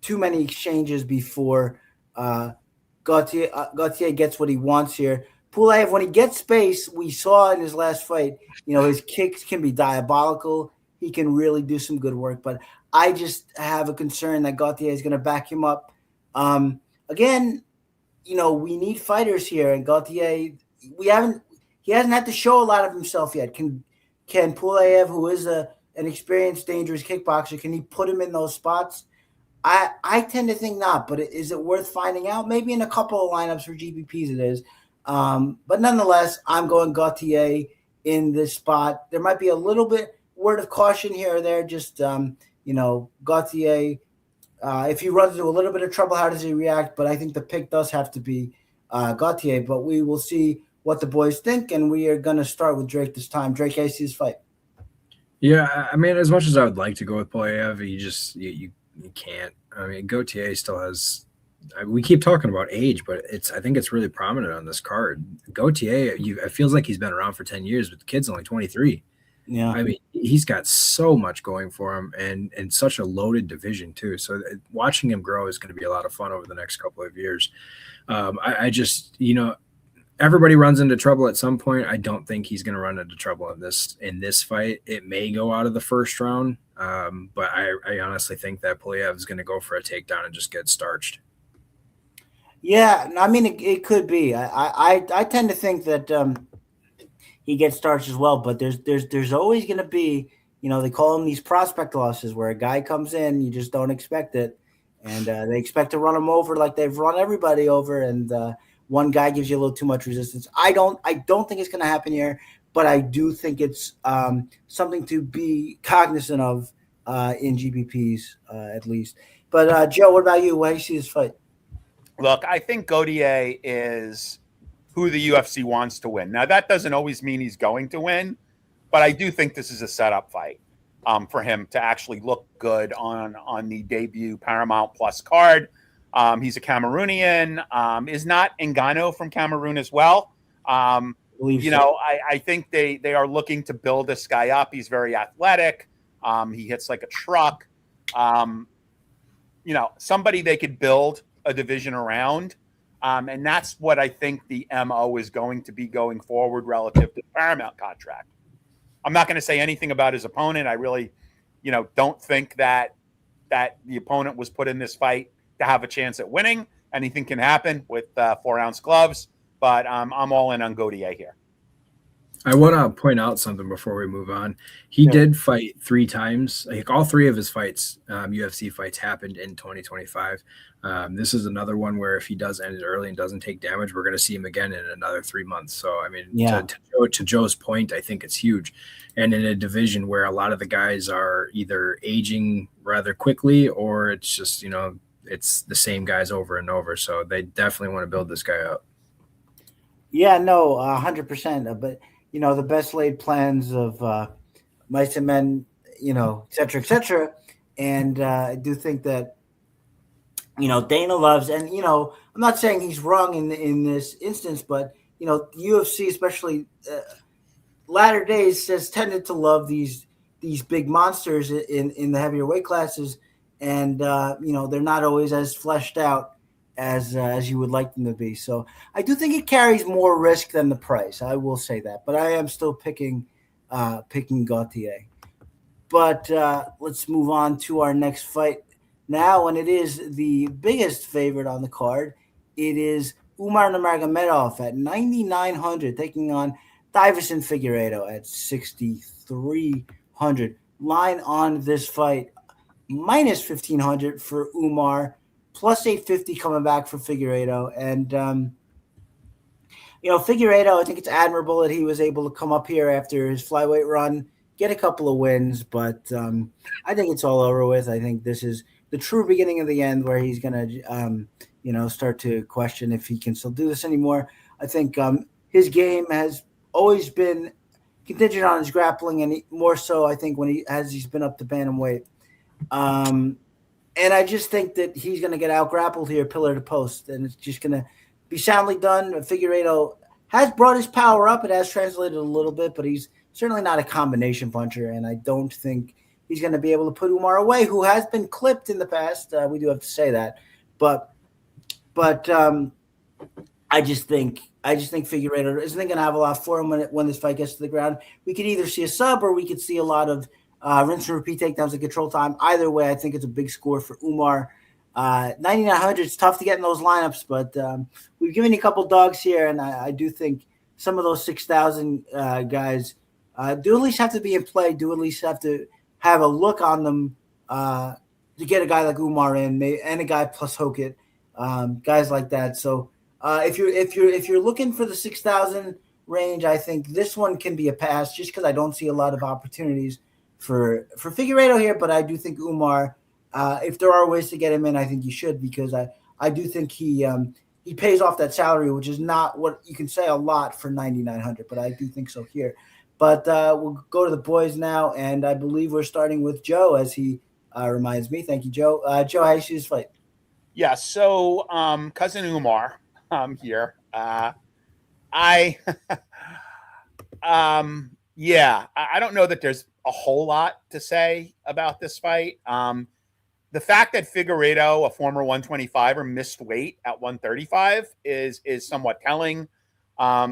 too many exchanges before Gaethje gets what he wants here. Pulev, when he gets space, we saw in his last fight, his kicks can be diabolical. He can really do some good work, but I just have a concern that Gaethje is going to back him up. Again, we need fighters here, and Gaethje, he hasn't had to show a lot of himself yet. Can Pulev, who is an experienced, dangerous kickboxer, can he put him in those spots? I tend to think not, but is it worth finding out? Maybe in a couple of lineups for GPPs it is. But nonetheless, I'm going Gaethje in this spot. There might be a little bit word of caution here or there. Just, Gaethje, if he runs into a little bit of trouble, how does he react? But I think the pick does have to be Gaethje. But we will see what the boys think, and we are going to start with Drake this time. Drake, how you see his fight? Yeah, I mean, as much as I would like to go with Pulev, you can't. I mean, Gaethje still has. We keep talking about age, but I think it's really prominent on this card. Gaethje, it feels like he's been around for 10 years, but the kid's only 23. Yeah, I mean, he's got so much going for him, and such a loaded division too. So watching him grow is going to be a lot of fun over the next couple of years. I just, everybody runs into trouble at some point. I don't think he's going to run into trouble in this fight. It may go out of the first round, but I honestly think that Pulev is going to go for a takedown and just get starched. Yeah, I mean, it could be. I tend to think that he gets starched as well, but there's always going to be, they call them these prospect losses where a guy comes in, you just don't expect it, and they expect to run him over like they've run everybody over, and one guy gives you a little too much resistance. I don't think it's going to happen here, but I do think it's something to be cognizant of in GPPs at least. But Joe, what about you? How do you see this fight? Look, I think Gaethje is who the UFC wants to win. Now, that doesn't always mean he's going to win, but I do think this is a setup fight for him to actually look good on the debut Paramount Plus card. He's a Cameroonian. Is not Ngannou from Cameroon as well? I think they are looking to build this guy up. He's very athletic. He hits like a truck. Somebody they could build a division around. And that's what I think the MO is going to be going forward relative to the Paramount contract. I'm not going to say anything about his opponent. I really, don't think that the opponent was put in this fight to have a chance at winning. Anything can happen with 4-ounce gloves, but I'm all in on Gaethje here. I want to point out something before we move on. He did fight 3 times. Like all 3 of his fights, UFC fights, happened in 2025. This is another one where if he does end it early and doesn't take damage, we're going to see him again in another 3 months. So, I mean, to Joe's point, I think it's huge. And in a division where a lot of the guys are either aging rather quickly or it's just, it's the same guys over and over. So they definitely want to build this guy up. Yeah, no, 100%. But the best laid plans of mice and men, et cetera, et cetera. And I do think that, Dana loves, and, I'm not saying he's wrong in this instance, but, UFC, especially latter days, has tended to love these big monsters in the heavier weight classes. And, they're not always as fleshed out as you would like them to be. So I do think it carries more risk than the price. I will say that, but I am still picking Gaethje. But let's move on to our next fight now, and it is the biggest favorite on the card. It is Umar Nurmagomedov at 9,900 taking on Deiveson Figueiredo at 6,300. Line on this fight minus 1,500 for Umar. Plus 850 coming back for Figueiredo. And, Figueiredo, I think it's admirable that he was able to come up here after his flyweight run, get a couple of wins. But I think it's all over with. I think this is the true beginning of the end where he's going to, start to question if he can still do this anymore. I think his game has always been contingent on his grappling, and more so, I think, he's been up to bantamweight. And I just think that he's going to get out-grappled here, pillar to post, and it's just going to be soundly done. Figueiredo has brought his power up. It has translated a little bit, but he's certainly not a combination puncher, and I don't think he's going to be able to put Umar away, who has been clipped in the past. We do have to say that, but I just think Figueiredo isn't going to have a lot for him when this fight gets to the ground. We could either see a sub or we could see a lot of rinse and repeat takedowns and control time. Either way, I think it's a big score for Umar. 9,900 is tough to get in those lineups, but we've given you a couple dogs here, and I do think some of those 6,000 guys do at least have to be in play, do at least have to have a look on them to get a guy like Umar in, and a guy plus Hokit, guys like that. So if you're looking for the 6,000 range, I think this one can be a pass, just because I don't see a lot of opportunities for Figueiredo here. But I do think Umar, if there are ways to get him in, I think you should, because I do think he pays off that salary, which is not what you can say a lot for 9,900, but I do think so here. But we'll go to the boys now, and I believe we're starting with Joe, as he reminds me. Thank you, Joe. Joe, how do you see this fight? Yeah, so cousin Umar here. I don't know that there's a whole lot to say about this fight. The fact that Figueiredo, a former 125er, missed weight at 135 is somewhat telling.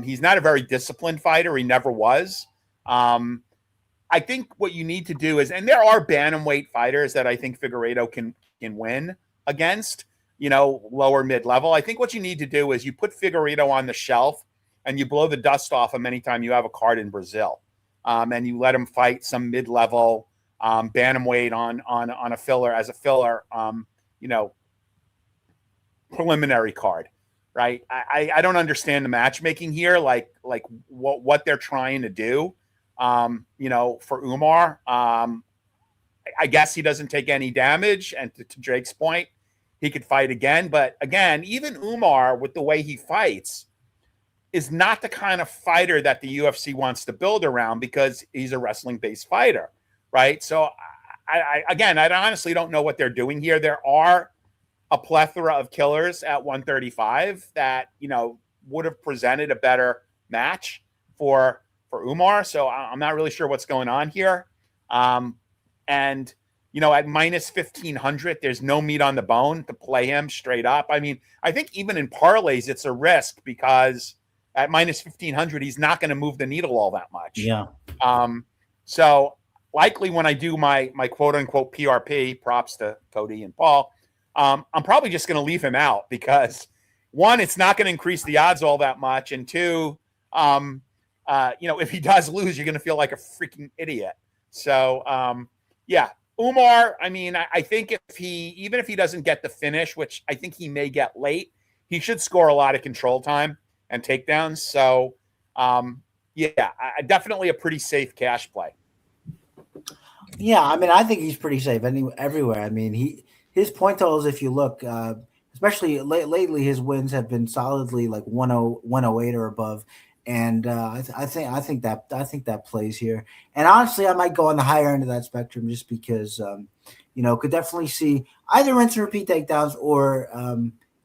He's not a very disciplined fighter. He never was. I think what you need to do is, and there are bantamweight fighters that I think Figueiredo can win against, lower mid-level. I think what you need to do is you put Figueiredo on the shelf and you blow the dust off him anytime you have a card in Brazil. And you let him fight some mid-level bantamweight on a filler, as a filler, preliminary card, right? I don't understand the matchmaking here, like what they're trying to do, for Umar. I guess he doesn't take any damage, and to Drake's point, he could fight again. But again, even Umar, with the way he fights, is not the kind of fighter that the UFC wants to build around, because he's a wrestling-based fighter, right? So, I honestly don't know what they're doing here. There are a plethora of killers at 135 that, would have presented a better match for Umar. So I'm not really sure what's going on here. And, at minus 1,500, there's no meat on the bone to play him straight up. I mean, I think even in parlays, it's a risk, because at minus 1,500, he's not going to move the needle all that much. Yeah. So likely when I do my quote unquote PRP, props to Cody and Paul, I'm probably just going to leave him out, because one, it's not going to increase the odds all that much. And two, if he does lose, you're going to feel like a freaking idiot. So, Umar, I mean, I think even if he doesn't get the finish, which I think he may get late, he should score a lot of control time and takedowns. So, definitely a pretty safe cash play. Yeah, I mean, I think he's pretty safe everywhere. I mean, his point totals, if you look, especially lately, his wins have been solidly like 108 or above, and I think that plays here. And honestly, I might go on the higher end of that spectrum, just because could definitely see either rinse and repeat takedowns or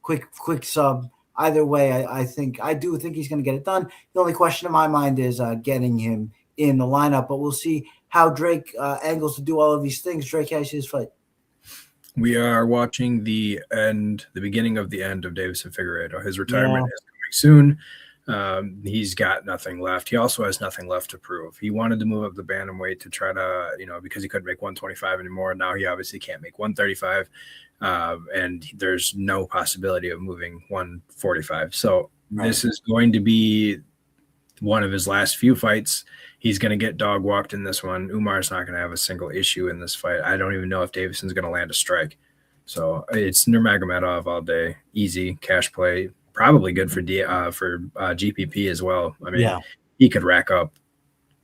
quick sub. Either way, I do think he's going to get it done. The only question in my mind is getting him in the lineup, but we'll see how Drake angles to do all of these things. Drake, how you see his fight? We are watching the beginning of the end of Deiveson Figueiredo. His retirement is coming soon. He's got nothing left. He also has nothing left to prove. He wanted to move up the bantamweight to try to, because he couldn't make 125 anymore. Now he obviously can't make 135. And there's no possibility of moving 145. So This is going to be one of his last few fights. He's going to get dog walked in this one. Umar's not going to have a single issue in this fight. I don't even know if Davison's going to land a strike. So it's Nurmagomedov all day. Easy cash play. Probably good for GPP as well. I mean, he could rack up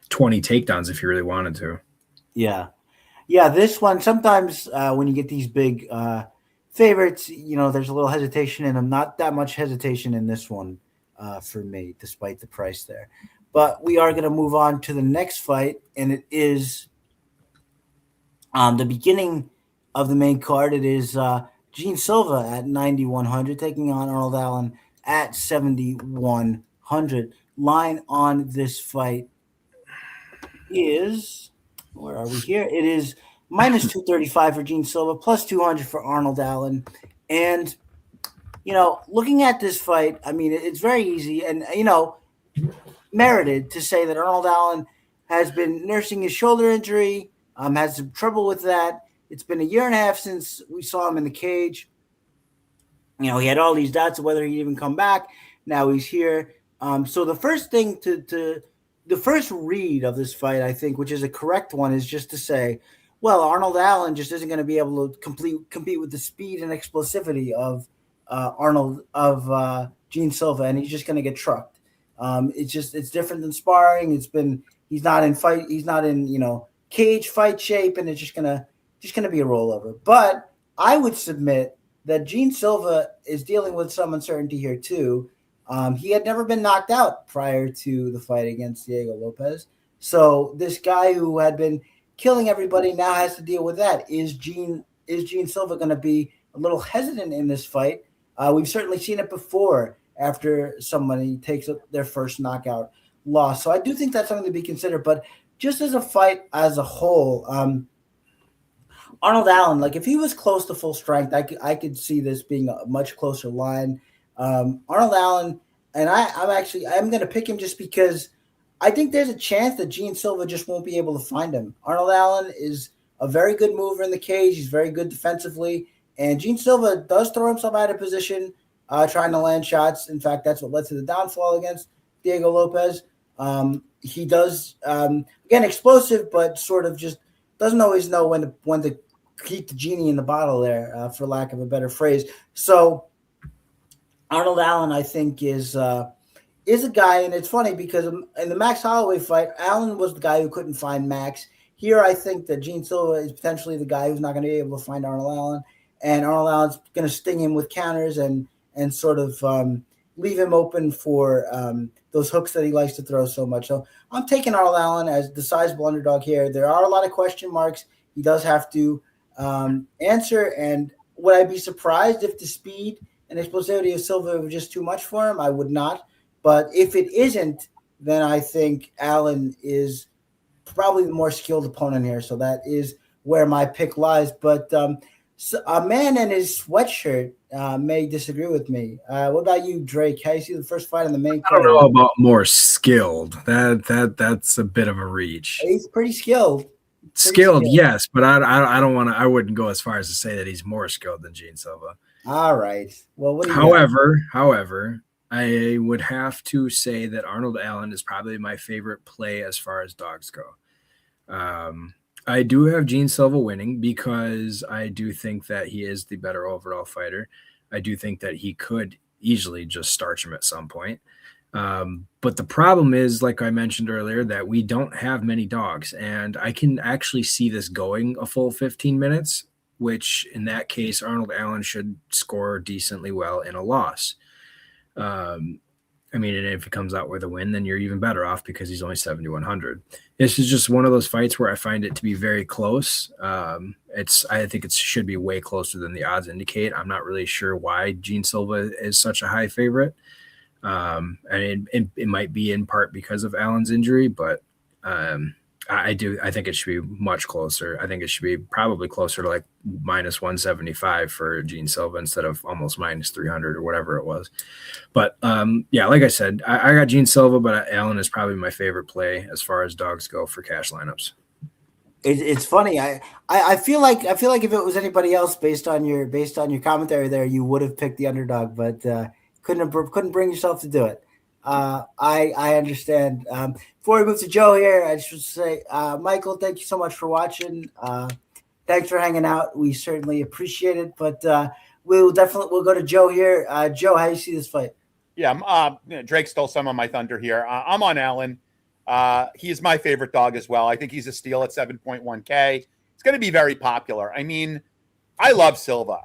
20 takedowns if he really wanted to. Yeah. This one, sometimes when you get these big favorites, there's a little hesitation in them. Not that much hesitation in this one for me, despite the price there. But we are going to move on to the next fight, and it is the beginning of the main card. It is Gene Silva at 9,100 taking on Arnold Allen at 7,100. Line on this fight is, where are we here? It is minus 235 for Gene Silva, plus 200 for Arnold Allen. And, looking at this fight, I mean, it's very easy and, merited to say that Arnold Allen has been nursing his shoulder injury, has some trouble with that. It's been a year and a half since we saw him in the cage. He had all these doubts of whether he'd even come back. Now he's here. So the first thing the first read of this fight, I think, which is a correct one, is just to say, well, Arnold Allen just isn't going to be able to compete with the speed and explosivity of Gene Silva, and he's just going to get trucked. It's different than sparring. He's not in cage fight shape, and it's just gonna be a rollover. But I would submit that Gene Silva is dealing with some uncertainty here too. He had never been knocked out prior to the fight against Diego Lopez. So this guy who had been killing everybody now has to deal with that. Is Gene Silva going to be a little hesitant in this fight? We've certainly seen it before after somebody takes their first knockout loss. So I do think that's something to be considered. But just as a fight as a whole, Arnold Allen, like if he was close to full strength, I could see this being a much closer line. Arnold Allen, and I'm going to pick him just because I think there's a chance that Gene Silva just won't be able to find him. Arnold Allen is a very good mover in the cage. He's very good defensively. And Gene Silva does throw himself out of position, trying to land shots. In fact, that's what led to the downfall against Diego Lopez. He does, again, explosive, but sort of just doesn't always know when to keep the genie in the bottle there, for lack of a better phrase. So Arnold Allen, I think, is a guy, and it's funny because in the Max Holloway fight, Allen was the guy who couldn't find Max. Here, I think that Gene Silva is potentially the guy who's not going to be able to find Arnold Allen, and Arnold Allen's going to sting him with counters and sort of leave him open for those hooks that he likes to throw so much. So I'm taking Arnold Allen as the sizable underdog here. There are a lot of question marks he does have to answer, and would I be surprised if the speed and explosivity of Silva were just too much for him? I would not. But if it isn't, then I think Allen is probably the more skilled opponent here. So that is where my pick lies. But so a man in his sweatshirt may disagree with me. What about you, Drake? How do you see the first fight on the main card? I don't know about more skilled. That's a bit of a reach. He's pretty skilled. Skilled, yes, but I don't want to. I wouldn't go as far as to say that he's more skilled than Gene Silva. All right. Well, however, I would have to say that Arnold Allen is probably my favorite play as far as dogs go. I do have Gene Silva winning because I do think that he is the better overall fighter. I do think that he could easily just starch him at some point. But the problem is, like I mentioned earlier, that we don't have many dogs, and I can actually see this going a full 15 minutes, which in that case, Arnold Allen should score decently well in a loss. I mean, and if he comes out with a win, then you're even better off because he's only 7,100. This is just one of those fights where I find it to be very close. I think it should be way closer than the odds indicate. I'm not really sure why Gene Silva is such a high favorite. And it might be in part because of Allen's injury, but I think it should be much closer. I think it should be probably closer to like minus 175 for Gene Silva instead of almost minus 300 or whatever it was. But yeah, like I said, I got Gene Silva, but Allen is probably my favorite play as far as dogs go for cash lineups. It's funny. I feel like if it was anybody else based on your commentary there, you would have picked the underdog, but couldn't bring yourself to do it. I understand. Before we move to Joe here, I just want to say, Michael, thank you so much for watching. Thanks for hanging out. We certainly appreciate it. But we'll go to Joe here. Joe, how do you see this fight? Yeah, Drake stole some of my thunder here. I'm on Allen. He is my favorite dog as well. I think he's a steal at 7.1K. It's going to be very popular. I mean, I love Silva.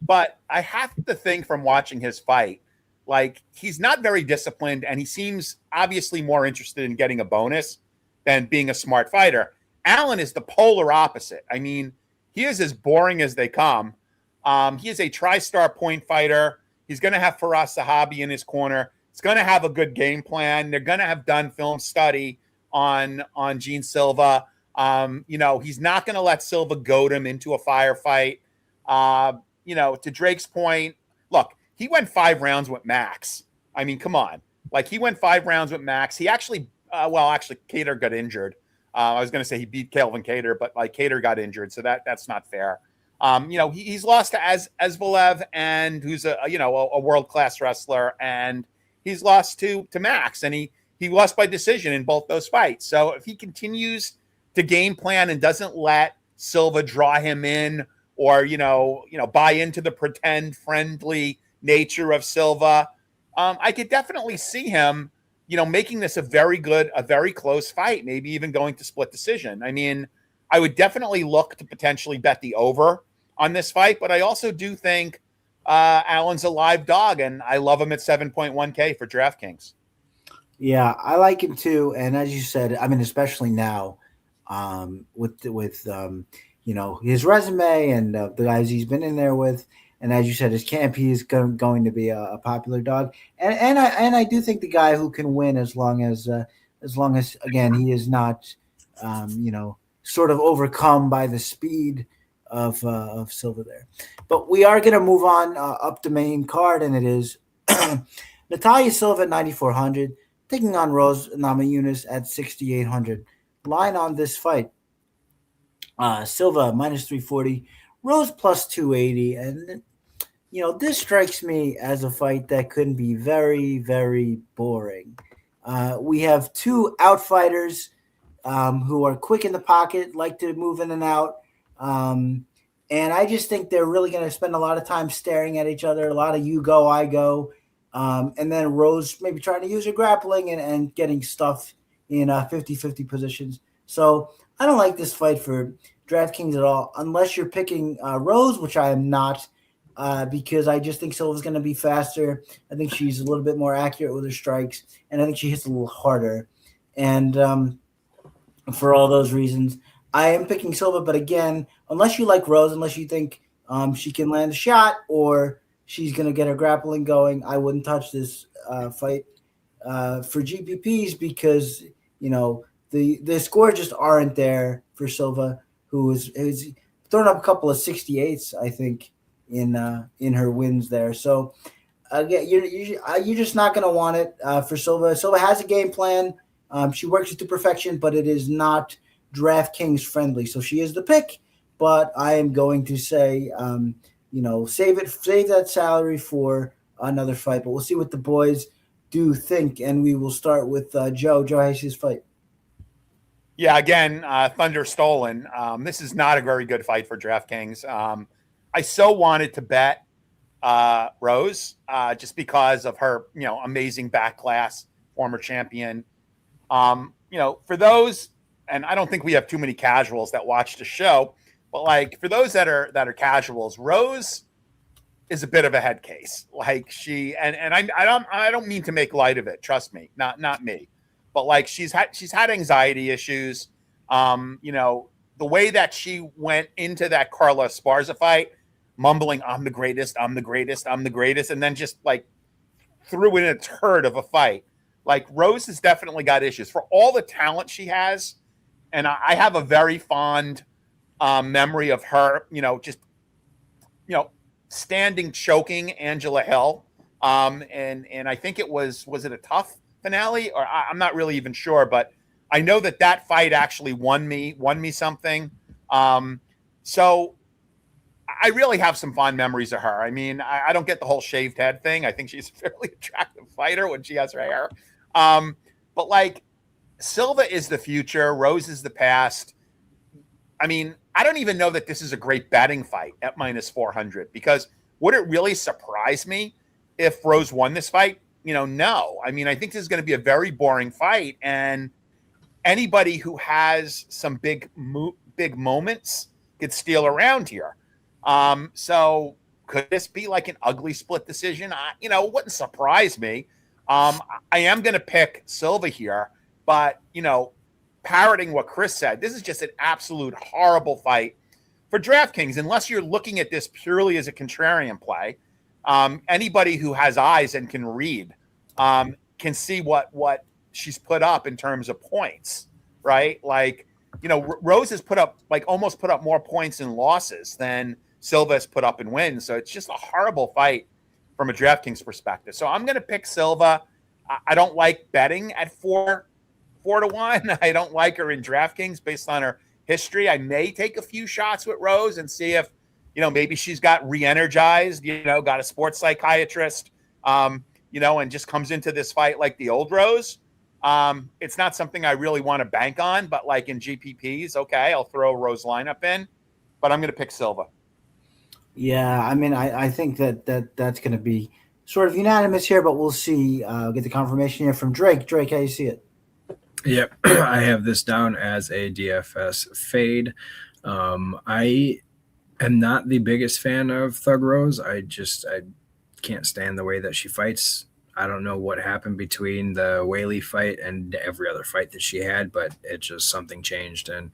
But I have to think from watching his fight, like, he's not very disciplined, and he seems obviously more interested in getting a bonus than being a smart fighter. Allen is the polar opposite. He is as boring as they come. He is a tri-star point fighter. He's going to have Faraz Sahabi in his corner. He's going to have a good game plan. They're going to have done film study on Gene Silva. He's not going to let Silva goad him into a firefight. To Drake's point, look, he went 5 rounds with Max. I mean, come on. Like, he went 5 rounds with Max. He actually, Kattar got injured. I was going to say he beat Calvin Kattar, but like Kattar got injured, so that's not fair. He's lost to Asvalev, and who's a world-class wrestler, and he's lost to Max, and he lost by decision in both those fights. So if he continues to game plan and doesn't let Silva draw him in, or buy into the pretend friendly nature of Silva, I could definitely see him making this a very close fight, maybe even going to split decision. I mean, I would definitely look to potentially bet the over on this fight, but I also do think Allen's a live dog, and I love him at 7.1K for DraftKings. Yeah, I like him too. And as you said, I mean, especially now with his resume and the guys he's been in there with. And as you said, his camp, he is going to be a popular dog. And I do think the guy who can win as long as again, he is not, sort of overcome by the speed of Silva there. But we are going to move on up the main card, and it is Natalia Silva at 9,400, taking on Rose Namajunas at 6,800. Line on this fight, Silva minus 340, Rose plus 280, and this strikes me as a fight that could be very, very boring. We have 2 outfighters who are quick in the pocket, like to move in and out. And I just think they're really going to spend a lot of time staring at each other, a lot of you go, I go. And then Rose maybe trying to use her grappling and getting stuff in 50-50 positions. So I don't like this fight for DraftKings at all, unless you're picking Rose, which I am not, because I just think Silva's going to be faster. I think she's a little bit more accurate with her strikes, and I think she hits a little harder. And for all those reasons, I am picking Silva. But again, unless you like Rose, unless you think she can land a shot or she's going to get her grappling going, I wouldn't touch this fight for GPPs because, the scores just aren't there for Silva, who is thrown up a couple of 68s, I think, in her wins there. So again, you're just not going to want it for Silva. Silva has a game plan. She works it to perfection, but it is not DraftKings friendly. So she is the pick, but I am going to say, save that salary for another fight. But we'll see what the boys do think, and we will start with Joe. Joe, how's his fight? Yeah, again, Thunder stolen. This is not a very good fight for DraftKings. I so wanted to bet Rose just because of her, amazing back class, former champion. For those, and I don't think we have too many casuals that watch the show, but like for those that are casuals, Rose is a bit of a head case. Like she and I don't mean to make light of it. Trust me, not me. But like she's had anxiety issues. The way that she went into that Carla Esparza fight, mumbling, I'm the greatest, I'm the greatest, I'm the greatest, and then just like threw in a turd of a fight. Like Rose has definitely got issues for all the talent she has. And I have a very fond memory of her, standing choking Angela Hill. And I think was it a tough finale, or I'm not really even sure, but I know that fight actually won me something. So I really have some fond memories of her. I mean, I don't get the whole shaved head thing. I think she's a fairly attractive fighter when she has her hair. But like Silva is the future. Rose is the past. I mean, I don't even know that this is a great betting fight at minus 400, because would it really surprise me if Rose won this fight? No. I mean, I think this is going to be a very boring fight, and anybody who has some big moments could steal around here. So could this be like an ugly split decision? It wouldn't surprise me. I am going to pick Silva here, but, parroting what Chris said, this is just an absolute horrible fight for DraftKings, unless you're looking at this purely as a contrarian play. Anybody who has eyes and can read can see what she's put up in terms of points, right? Like Rose has almost put up more points in losses than Silva has put up in wins. So it's just a horrible fight from a DraftKings perspective. So I'm going to pick Silva. I don't like betting at 4-1. I don't like her in DraftKings based on her history. I may take a few shots with Rose and see if, maybe she's got re-energized, got a sports psychiatrist, and just comes into this fight like the old Rose. It's not something I really want to bank on, but like in GPPs, okay, I'll throw a Rose lineup in, but I'm going to pick Silva. Yeah, I mean, I think that's going to be sort of unanimous here, but we'll see. Get the confirmation here from Drake. Drake, how you see it? Yep, I have this down as a DFS fade. I am not the biggest fan of Thug Rose. I can't stand the way that she fights. I don't know what happened between the Whaley fight and every other fight that she had, but it just something changed, and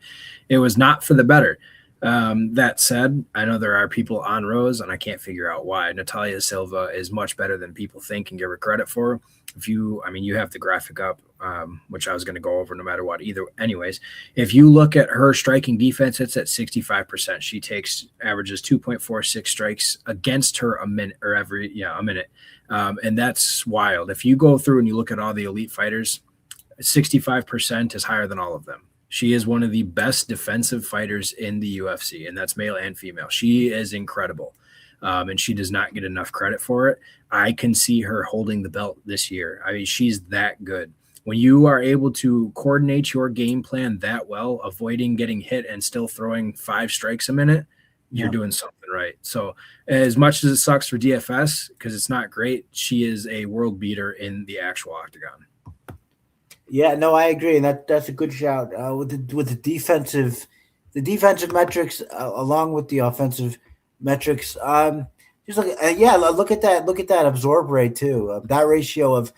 it was not for the better. That said, I know there are people on Rose, and I can't figure out why. Natalia Silva is much better than people think and give her credit for. You have the graphic up, which I was going to go over no matter what either. Anyways, if you look at her striking defense, it's at 65%. She averages 2.46 strikes against her a minute. And that's wild. If you go through and you look at all the elite fighters, 65% is higher than all of them. She is one of the best defensive fighters in the UFC, and that's male and female. She is incredible, and she does not get enough credit for it. I can see her holding the belt this year. I mean, she's that good. When you are able to coordinate your game plan that well, avoiding getting hit and still throwing 5 strikes a minute, you're doing something right. So as much as it sucks for DFS, because it's not great, she is a world beater in the actual octagon. Yeah, no, I agree, and that's a good shout. With the defensive metrics along with the offensive metrics. Just look at that absorb rate too. That ratio of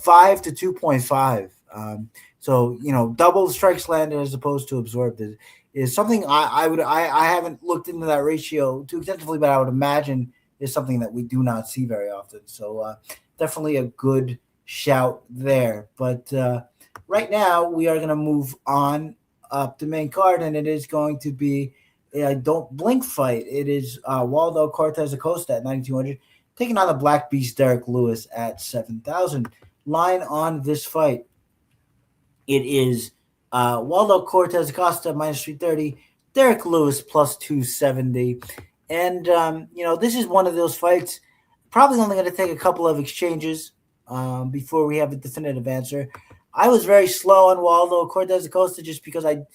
5 to 2.5. So double strikes landed as opposed to absorbed is something I haven't looked into that ratio too extensively, but I would imagine is something that we do not see very often. So definitely a good shout there. But right now we are going to move on up the main card, and it is going to be a don't blink fight. It is Waldo Cortez Acosta at 9,200 taking on the Black Beast Derek Lewis at 7,000. Line on this fight, it is Waldo Cortez Acosta minus 330, Derek Lewis plus 270. And this is one of those fights probably only going to take a couple of exchanges before we have a definitive answer. I was very slow on Waldo Cortez Acosta just because I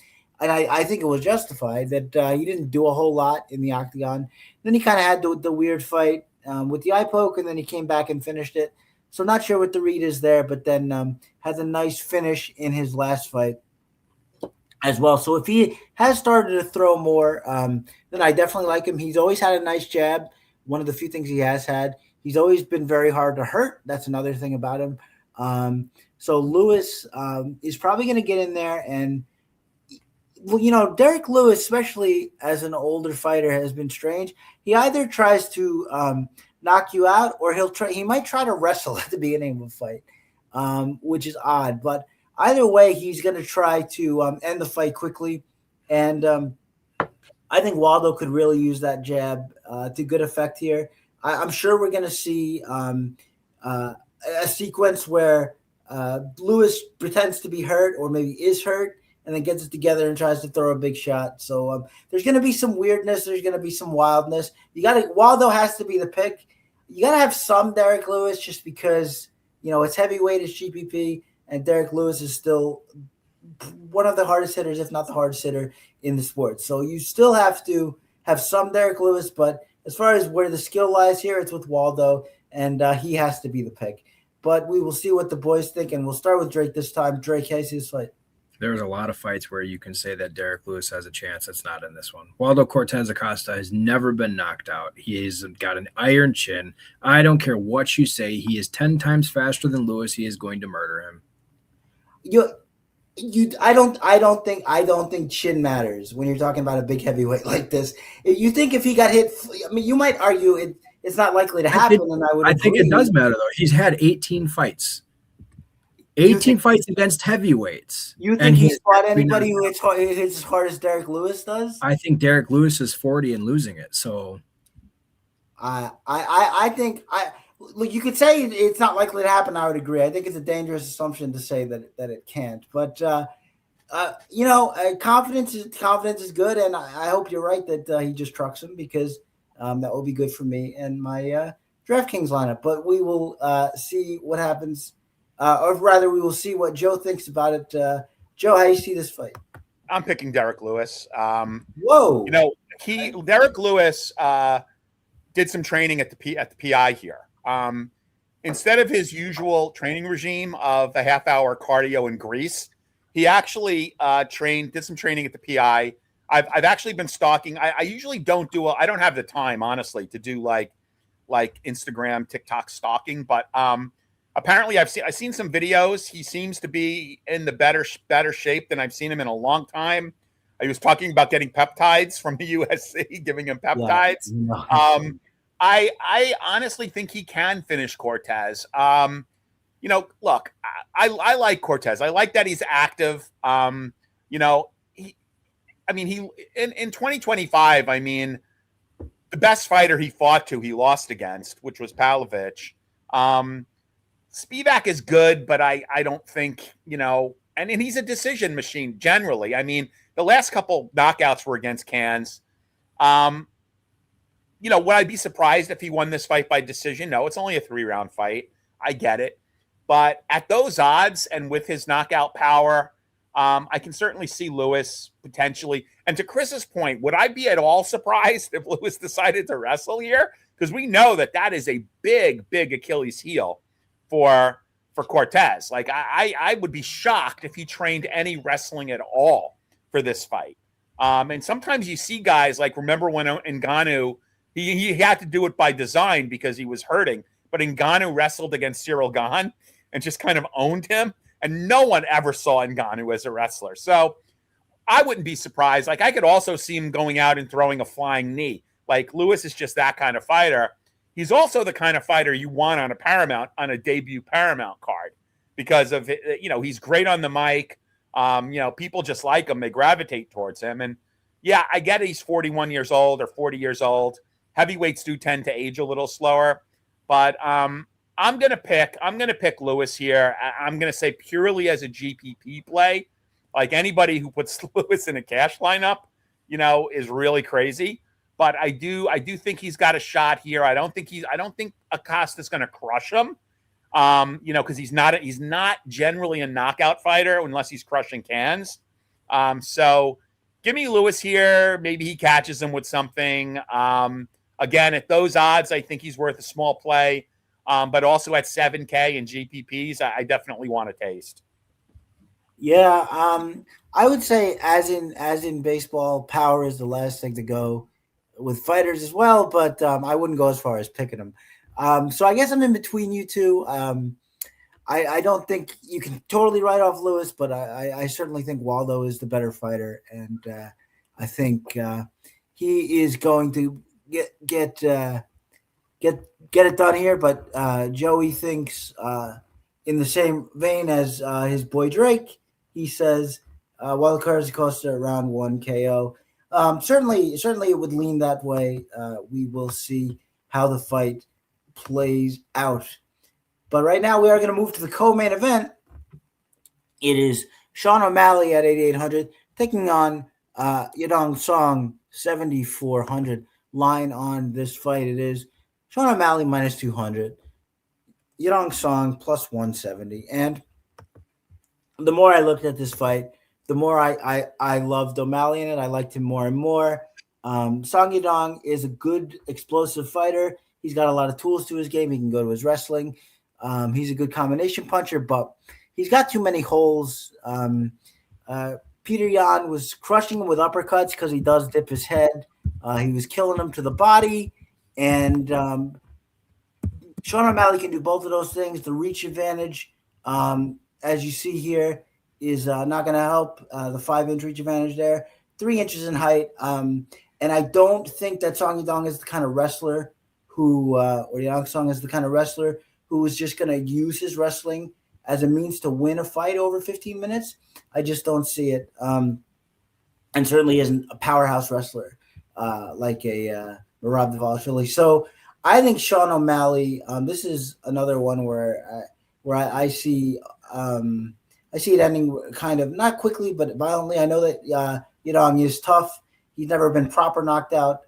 think it was justified that he didn't do a whole lot in the octagon. Then he kind of had the weird fight with the eye poke, and then he came back and finished it. So not sure what the read is there, but then has a nice finish in his last fight as well. So if he has started to throw more, then I definitely like him. He's always had a nice jab. One of the few things he has had. He's always been very hard to hurt. That's another thing about him. So Lewis is probably going to get in there, and Derek Lewis, especially as an older fighter, has been strange. He either tries to knock you out, or he might try to wrestle at the beginning of a fight, which is odd. But either way, he's going to try to end the fight quickly, and I think Waldo could really use that jab to good effect here. I'm sure we're going to see a sequence where Lewis pretends to be hurt or maybe is hurt and then gets it together and tries to throw a big shot. So there's going to be some weirdness. There's going to be some wildness. Waldo has to be the pick. You got to have some Derek Lewis just because, it's heavyweight, it's GPP, and Derek Lewis is still one of the hardest hitters, if not the hardest hitter in the sport. So you still have to have some Derek Lewis, but as far as where the skill lies here, it's with Waldo, and he has to be the pick. But we will see what the boys think, and we'll start with Drake this time. Drake, how do you see this fight? There's a lot of fights where you can say that Derek Lewis has a chance. That's not in this one. Waldo Cortez Acosta has never been knocked out. He has got an iron chin. I don't care what you say. He is 10 times faster than Lewis. He is going to murder him. I don't think chin matters when you're talking about a big heavyweight like this. You think if he got hit, you might argue it's not likely to happen. I think it does matter though. He's had 18 fights. 18 fights against heavyweights. You think he's fought anybody who hits as hard as Derek Lewis does? I think Derek Lewis is 40 and losing it. So I think look, you could say it's not likely to happen. I would agree. I think it's a dangerous assumption to say that it can't. But confidence is good, and I hope you're right that he just trucks him, because that will be good for me and my DraftKings lineup. But we will see what happens, or rather, we will see what Joe thinks about it. Joe, how do you see this fight? I'm picking Derek Lewis. Whoa! Derek Lewis did some training at the PI here. Instead of his usual training regime of a half-hour cardio in Greece, he actually did some training at the PI. I've actually been stalking. I usually don't I don't have the time, honestly, to do like Instagram, TikTok stalking. But apparently, I've seen some videos. He seems to be in the better shape than I've seen him in a long time. He was talking about getting peptides from the USC, giving him peptides. Yeah. I honestly think he can finish Cortez. Look, I like Cortez. I like that he's active. In 2025, the best fighter he fought he lost against, which was Pavlovich. Spivak is good, but I don't think, and he's a decision machine generally. The last couple knockouts were against Cans. Would I be surprised if he won this fight by decision? No, it's only a 3-round fight. I get it. But at those odds and with his knockout power, I can certainly see Lewis potentially. And to Chris's point, would I be at all surprised if Lewis decided to wrestle here? Because we know that is a big, big Achilles heel for Cortez. Like, I would be shocked if he trained any wrestling at all for this fight. And sometimes you see guys like, remember when Ngannou, he had to do it by design because he was hurting. But Ngannou wrestled against Cyril Gahn and just kind of owned him. And no one ever saw Ngannou as a wrestler. So I wouldn't be surprised. Like, I could also see him going out and throwing a flying knee. Like, Lewis is just that kind of fighter. He's also the kind of fighter you want on a debut Paramount card, because of, he's great on the mic. People just like him. They gravitate towards him. And yeah, I get it. He's 41 years old or 40 years old. Heavyweights do tend to age a little slower, but I'm going to pick Lewis here. I'm going to say purely as a GPP play. Like, anybody who puts Lewis in a cash lineup, is really crazy. But I do think he's got a shot here. I don't think Acosta's going to crush him. Because he's not generally a knockout fighter unless he's crushing Cans. So give me Lewis here. Maybe he catches him with something. Again, at those odds, I think he's worth a small play. But also at 7K and GPPs, I definitely want a taste. Yeah, I would say as in baseball, power is the last thing to go with fighters as well, but I wouldn't go as far as picking them. So I guess I'm in between you two. I don't think you can totally write off Lewis, but I certainly think Waldo is the better fighter, and I think he is going to get it done here. But Joey thinks in the same vein as his boy Drake. He says Wildcard Acosta around 1 KO. Certainly it would lean that way. We will see how the fight plays out. But right now we are going to move to the co-main event. It is Sean O'Malley at 8,800 taking on Yadong Song 7,400. Line on this fight, it is Sean O'Malley minus 200, Yadong Song plus 170. And the more I looked at this fight, the more I loved O'Malley in it. I liked him more and more. Song Yadong is a good explosive fighter. He's got a lot of tools to his game. He can go to his wrestling. He's a good combination puncher, but he's got too many holes. Peter Yan was crushing him with uppercuts because he does dip his head. He was killing him to the body. And Sean O'Malley can do both of those things. The reach advantage, as you see here, is not going to help. The 5-inch reach advantage there. 3 inches in height. And I don't think that Song Yadong is the kind of wrestler or Yadong Song is the kind of wrestler who is just going to use his wrestling as a means to win a fight over 15 minutes. I just don't see it. And certainly isn't a powerhouse wrestler like a Merab Dvalishvili. So I think Sean O'Malley. This is another one where I see it ending kind of not quickly but violently. I know that Yadong is tough. He's never been proper knocked out.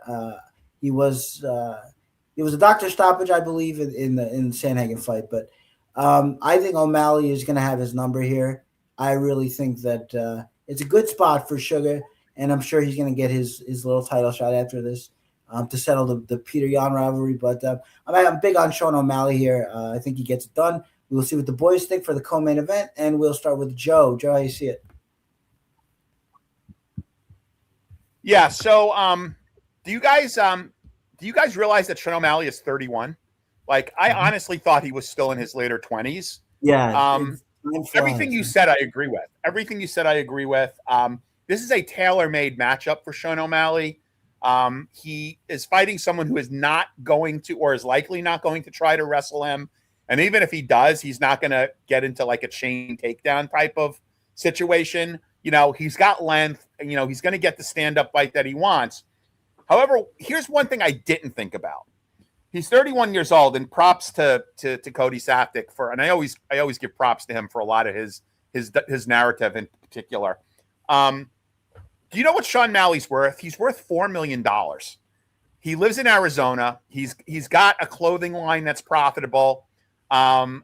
It was a doctor stoppage, I believe, in the Sandhagen fight. But I think O'Malley is going to have his number here. I really think that it's a good spot for Sugar, and I'm sure he's going to get his little title shot after this to settle the Peter Yan rivalry. But I'm big on Sean O'Malley here. I think he gets it done. We will see what the boys think for the co-main event, and we'll start with Joe. Joe, how you see it? Yeah. So, do you guys realize that Sean O'Malley is 31? Like, I honestly thought he was still in his later 20s. Yeah. Everything you said, I agree with. This is a tailor-made matchup for Sean O'Malley. He is fighting someone who is not going to, or is likely not going to try to wrestle him. And even if he does, he's not going to get into like a chain takedown type of situation. He's got length, and, he's going to get the stand-up fight that he wants. However, here's one thing I didn't think about. He's 31 years old, and props to Cody Saftik and I always give props to him for a lot of his narrative in particular. Do you know what Sean O'Malley's worth? He's worth $4 million. He lives in Arizona. He's got a clothing line that's profitable. I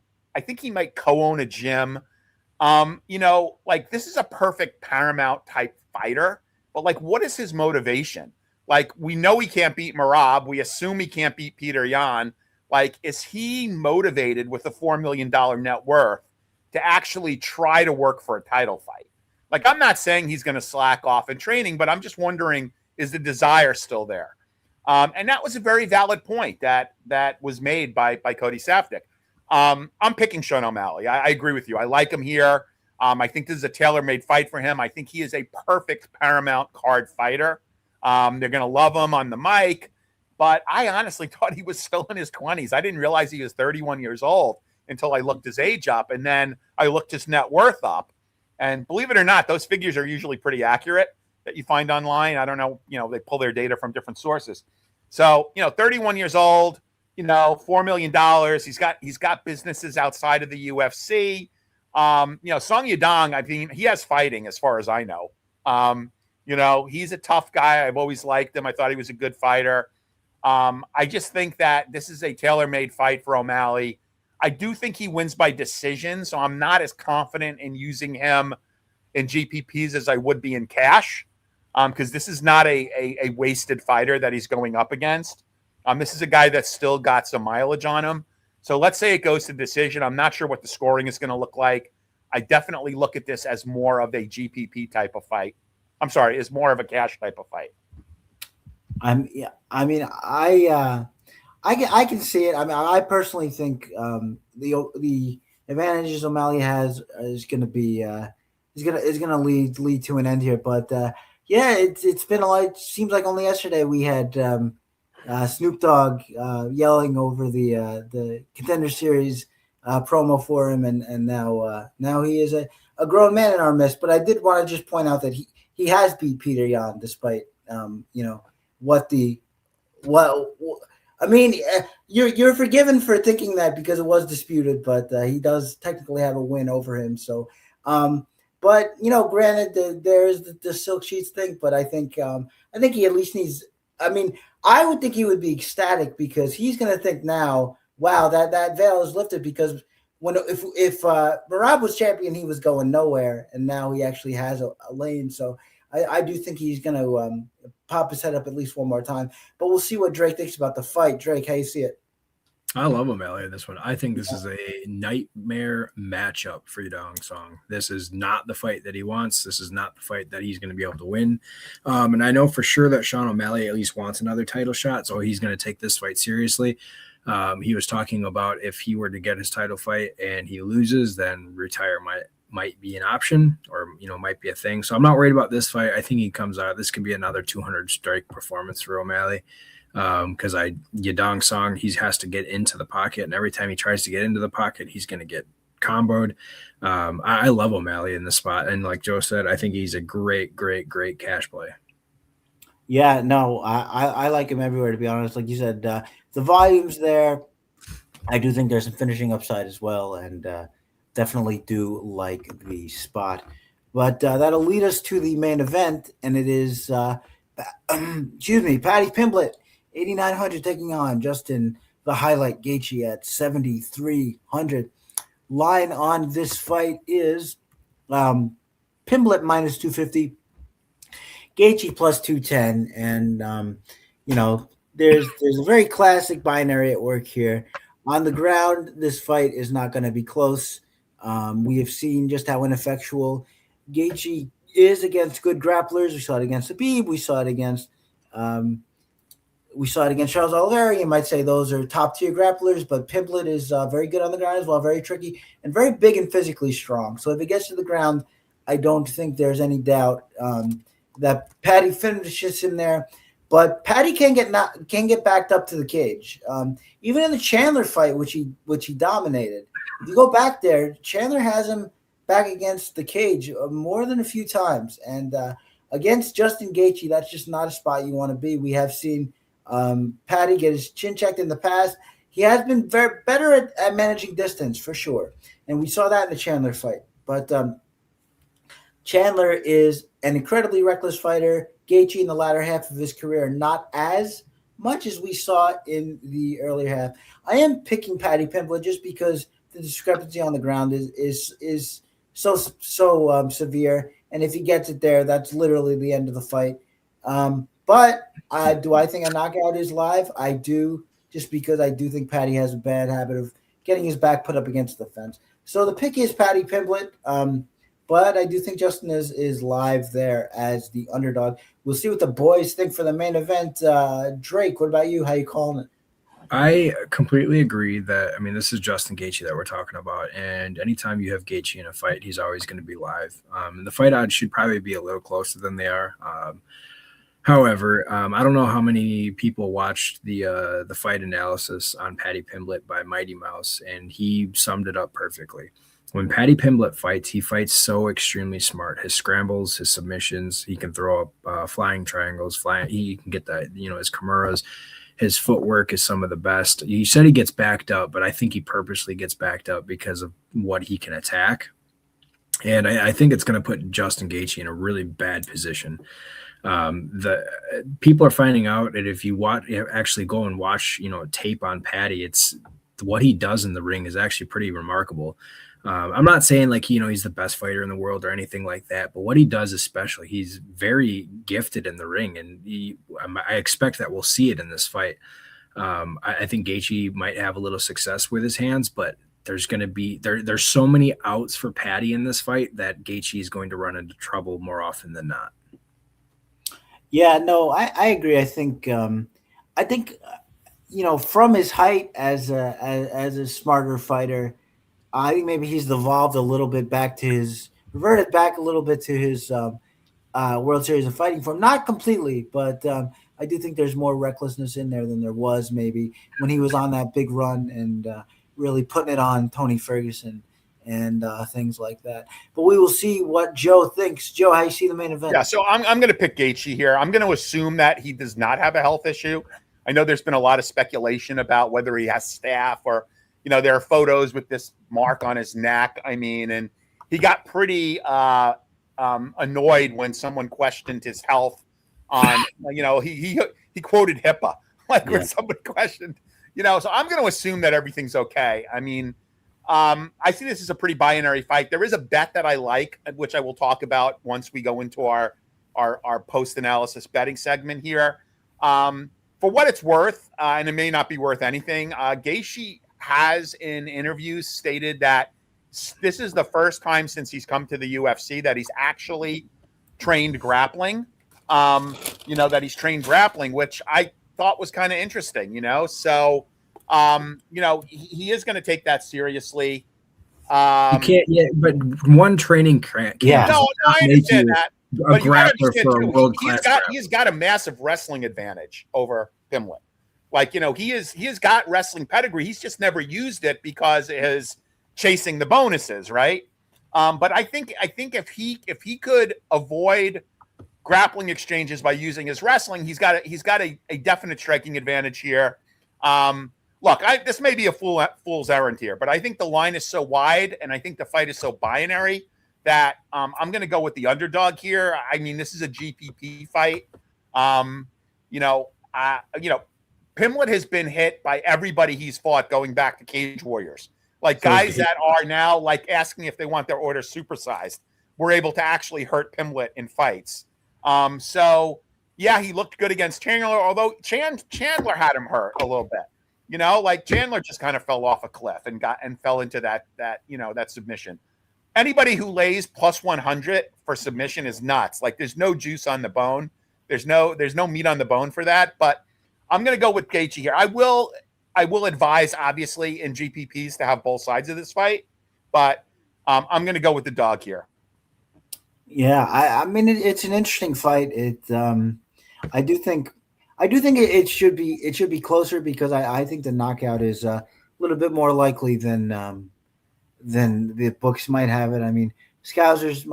think he might co-own a gym. This is a perfect Paramount type fighter, but what is his motivation? We know he can't beat Merab. We assume he can't beat Peter Yan. Is he motivated with a $4 million net worth to actually try to work for a title fight? I'm not saying he's going to slack off in training, but I'm just wondering, is the desire still there? And that was a very valid point that was made by Cody Saftik. I'm picking Sean O'Malley. I agree with you. I like him here. I think this is a tailor-made fight for him. I think he is a perfect Paramount card fighter. They're going to love him on the mic, but I honestly thought he was still in his 20s. I didn't realize he was 31 years old until I looked his age up, and then I looked his net worth up. And believe it or not, those figures are usually pretty accurate that you find online. I don't know, they pull their data from different sources. So, 31 years old, $4 million. He's got businesses outside of the UFC. Song Yadong, I mean, he has fighting as far as I know. He's a tough guy. I've always liked him. I thought he was a good fighter. I just think that this is a tailor-made fight for O'Malley. I do think he wins by decision, so I'm not as confident in using him in GPPs as I would be in cash, because this is not a wasted fighter that he's going up against. This is a guy that's still got some mileage on him. So let's say it goes to decision. I'm not sure what the scoring is going to look like. I definitely look at this as more of a GPP type of fight. I'm sorry, is more of a cash type of fight. I can see it. I mean, I personally think the advantages O'Malley has is going to be is going to lead to an end here. But it's been a lot. It seems like only yesterday we had Snoop Dogg yelling over the Contender Series promo for him, and now he is a grown man in our midst. But I did want to just point out that he has beat Peter Yan despite I mean, you're forgiven for thinking that because it was disputed, but he does technically have a win over him. So, but granted, there is the silk sheets thing, but I think he at least needs. I mean, I would think he would be ecstatic because he's going to think now, wow, that veil is lifted, because if Merab was champion, he was going nowhere, and now he actually has a lane. So I do think he's going to pop his head up at least one more time. But we'll see what Drake thinks about the fight. Drake, how you see it? I love O'Malley in this one. I think this is a nightmare matchup for Yadong Song. This is not the fight that he wants. This is not the fight that he's going to be able to win. And I know for sure that Sean O'Malley at least wants another title shot, so he's going to take this fight seriously. He was talking about if he were to get his title fight and he loses, then retire might be an option, or might be a thing. So I'm not worried about this fight. I think he comes out. This could be another 200 strike performance for O'Malley. Because Yadong Song, he has to get into the pocket, and every time he tries to get into the pocket, he's going to get comboed. I love O'Malley in this spot. And like Joe said, I think he's a great cash play. Yeah, no, I like him everywhere, to be honest. Like you said, the volume's there. I do think there's some finishing upside as well, and definitely do like the spot. But that'll lead us to the main event, and it is, excuse me, Paddy Pimblett, 8,900 taking on Justin the Highlight Gaethje at 7,300. Line on this fight is Pimblett minus 250. Gaethje plus 210, and there's a very classic binary at work here. On the ground, this fight is not going to be close. We have seen just how ineffectual Gaethje is against good grapplers. We saw it against Khabib. We saw it against Charles Oliveira. You might say those are top tier grapplers, but Pimblett is very good on the ground as well, very tricky and very big and physically strong. So if it gets to the ground, I don't think there's any doubt that Paddy finishes him there, but Paddy can get backed up to the cage. Even in the Chandler fight, which he dominated, if you go back there, Chandler has him back against the cage more than a few times. And against Justin Gaethje, that's just not a spot you want to be. We have seen Paddy get his chin checked in the past. He has been very better at managing distance for sure, and we saw that in the Chandler fight. But Chandler is an incredibly reckless fighter. Gaethje in the latter half of his career, not as much as we saw in the earlier half. I am picking Paddy Pimblett just because the discrepancy on the ground is so severe, and if he gets it there, that's literally the end of the fight. But do I think a knockout is live? I do, just because I do think Paddy has a bad habit of getting his back put up against the fence. So the pick is Paddy Pimblett. But I do think Justin is live there as the underdog. We'll see what the boys think for the main event. Drake, what about you? How you calling it? I completely agree that, this is Justin Gaethje that we're talking about. And anytime you have Gaethje in a fight, he's always going to be live. The fight odds should probably be a little closer than they are. However, I don't know how many people watched the fight analysis on Paddy Pimblett by Mighty Mouse, and he summed it up perfectly. When Paddy Pimblett fights, he fights so extremely smart. His scrambles, his submissions, he can throw up flying triangles, he can get that, his Kimuras. His footwork is some of the best. You said he gets backed up, but I think he purposely gets backed up because of what he can attack. And I think it's going to put Justin Gaethje in a really bad position. The people are finding out that if you actually go and watch, tape on Paddy, it's what he does in the ring is actually pretty remarkable. I'm not saying he's the best fighter in the world or anything like that, but what he does especially, he's very gifted in the ring, and I expect that we'll see it in this fight. I think Gaethje might have a little success with his hands, but there's going to be there's so many outs for Paddy in this fight that Gaethje is going to run into trouble more often than not. Yeah, no, I agree. I think from his height as a smarter fighter, I think maybe he's evolved a little bit reverted back a little bit to his World Series of Fighting form. Not completely, but I do think there's more recklessness in there than there was maybe when he was on that big run and really putting it on Tony Ferguson and things like that. But we will see what Joe thinks. Joe, how you see the main event? Yeah, so I'm going to pick Gaethje here. I'm going to assume that he does not have a health issue. I know there's been a lot of speculation about whether he has staph or – there are photos with this mark on his neck. And he got pretty annoyed when someone questioned his health on, he quoted HIPAA, when somebody questioned, so I'm going to assume that everything's okay. I see this as a pretty binary fight. There is a bet that I like, which I will talk about once we go into our post-analysis betting segment here. For what it's worth, and it may not be worth anything, Gaethje has in interviews stated that this is the first time since he's come to the UFC that he's actually trained grappling, that he's trained grappling, which I thought was kind of interesting, so, he is going to take that seriously. You can't, but one training camp. Yeah. No, I understand that. But you gotta understand too, he's got a massive wrestling advantage over Pimblett. He has got wrestling pedigree. He's just never used it because his chasing the bonuses, right? But I think if he could avoid grappling exchanges by using his wrestling, he's got a definite striking advantage here. Look, this may be a fool's errand here, but I think the line is so wide and I think the fight is so binary that I'm going to go with the underdog here. I mean, this is a GPP fight. Pimblett has been hit by everybody he's fought going back to Cage Warriors. Like guys that are now like asking if they want their order supersized were able to actually hurt Pimblett in fights. So yeah, he looked good against Chandler, although Chandler had him hurt a little bit. Like Chandler just kind of fell off a cliff and fell into that submission. Anybody who lays plus 100 for submission is nuts. Like there's no juice on the bone. There's no meat on the bone for that. But I'm going to go with Gaethje here. I will advise, obviously, in GPPs to have both sides of this fight, but I'm going to go with the dog here. Yeah, I mean it's an interesting fight. I do think it should be closer because I think the knockout is a little bit more likely than the books might have it. I mean, Scousers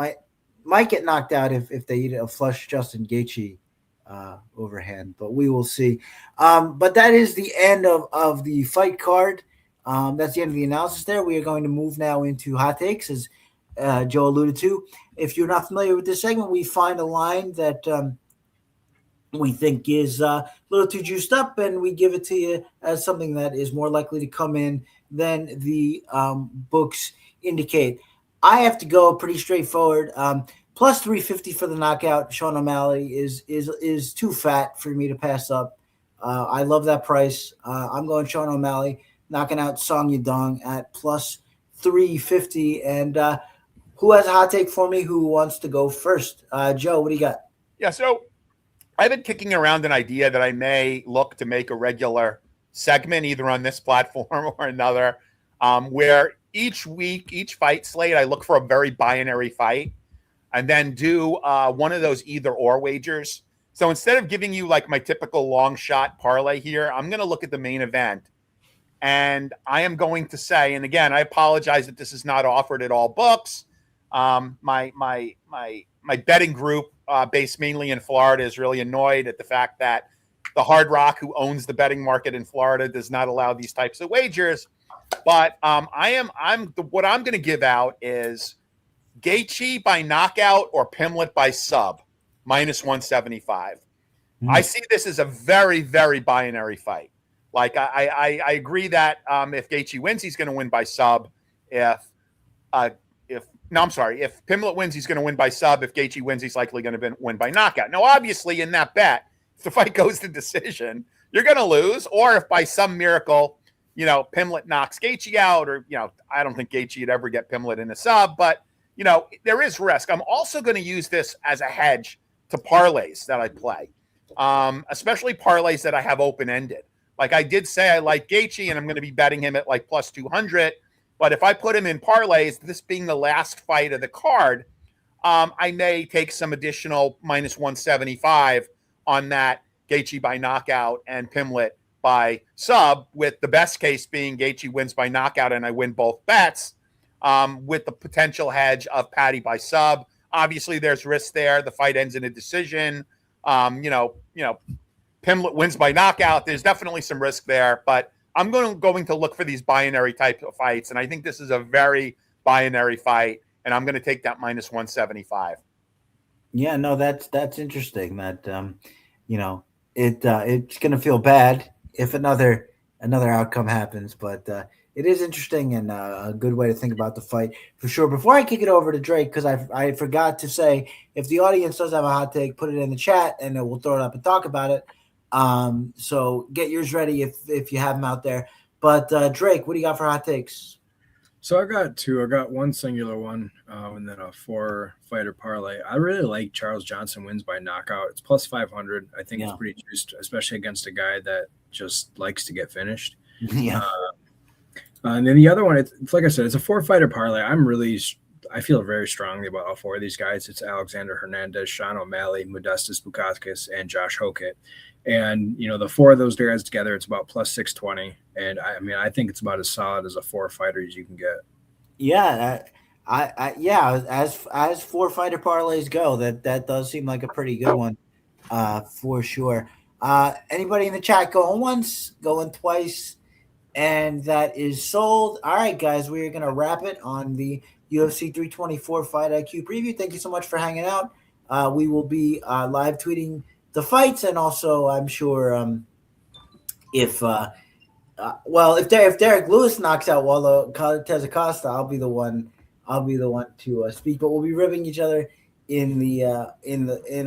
might get knocked out if they eat a flush Justin Gaethje overhand, but we will see. But that is the end of the fight card. That's the end of the analysis there. We are going to move now into hot takes, as Joe alluded to. If you're not familiar with this segment, we find a line that we think is a little too juiced up, and we give it to you as something that is more likely to come in than the books indicate. I have to go pretty straightforward. Plus 350 for the knockout. Sean O'Malley is too fat for me to pass up. I love that price. I'm going Sean O'Malley, knocking out Song Yadong at plus 350. And who has a hot take for me? Who wants to go first? Joe, what do you got? Yeah, so I've been kicking around an idea that I may look to make a regular segment either on this platform or another, where each week, each fight slate, I look for a very binary fight and then do one of those either or wagers. So instead of giving you like my typical long shot parlay here, I'm going to look at the main event. And I am going to say, and again, I apologize that this is not offered at all books. My betting group, based mainly in Florida, is really annoyed at the fact that the Hard Rock, who owns the betting market in Florida, does not allow these types of wagers. But what I'm going to give out is Gaethje by knockout or Pimblett by sub, minus 175. I see this as a very, very binary fight. Like I agree that if Gaethje wins, he's going to win by sub. If Pimblett wins, he's going to win by sub. If Gaethje wins, he's likely going to win by knockout. Now, obviously, in that bet, if the fight goes to decision, you're going to lose. Or if by some miracle, Pimblett knocks Gaethje out, or, I don't think Gaethje would ever get Pimblett in a sub, but, there is risk. I'm also going to use this as a hedge to parlays that I play, especially parlays that I have open-ended. Like I did say, I like Gaethje, and I'm going to be betting him at like plus 200. But if I put him in parlays, this being the last fight of the card, I may take some additional minus 175 on that Gaethje by knockout and Pimblett by sub, with the best case being Gaethje wins by knockout and I win both bets, with the potential hedge of Paddy by sub. Obviously, there's risk there. The fight ends in a decision. Pimblett wins by knockout. There's definitely some risk there, but I'm going to look for these binary type of fights, and I think this is a very binary fight, and I'm going to take that minus 175. Yeah, no, that's interesting. That it's going to feel bad if another outcome happens, but it is interesting and a good way to think about the fight for sure. Before I kick it over to Drake, because I forgot to say, if the audience does have a hot take, put it in the chat, and we'll throw it up and talk about it. So get yours ready if you have them out there. But Drake, what do you got for hot takes? So I got two. I got one singular one, and then a 4-fighter parlay. I really like Charles Johnson wins by knockout. It's plus 500. I think it's pretty juiced, especially against a guy that just likes to get finished. Yeah. And then the other one, it's like I said, it's a 4-fighter parlay. I feel very strongly about all 4 of these guys. It's Alexander Hernandez, Sean O'Malley, Modestas Bukauskas, and Josh Hokett. And, the 4 of those guys together, it's about plus 620. And I think it's about as solid as a 4-fighter as you can get. Yeah, yeah. As four fighter parlays go, that does seem like a pretty good one, for sure. Anybody in the chat going once, going twice, and that is sold. All right, guys, we are gonna wrap it on the UFC 324 Fight IQ preview. Thank you so much for hanging out. We will be live tweeting the fights, and also I'm sure if if Derek Lewis knocks out Waldo Cortez Acosta, I'll be the one. I'll be the one to speak. But we'll be ribbing each other in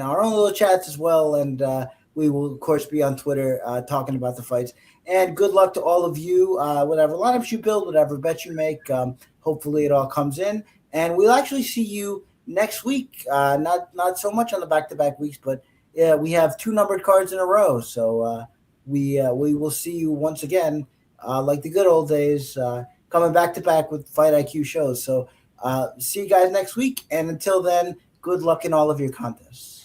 our own little chats as well, and we will of course be on Twitter talking about the fights. And good luck to all of you. Whatever lineups you build, whatever bets you make, hopefully it all comes in. And we'll actually see you next week. Not so much on the back-to-back weeks, but yeah, we have 2 numbered cards in a row. So we will see you once again, like the good old days, coming back to back with Fight IQ shows. So see you guys next week, and until then, good luck in all of your contests.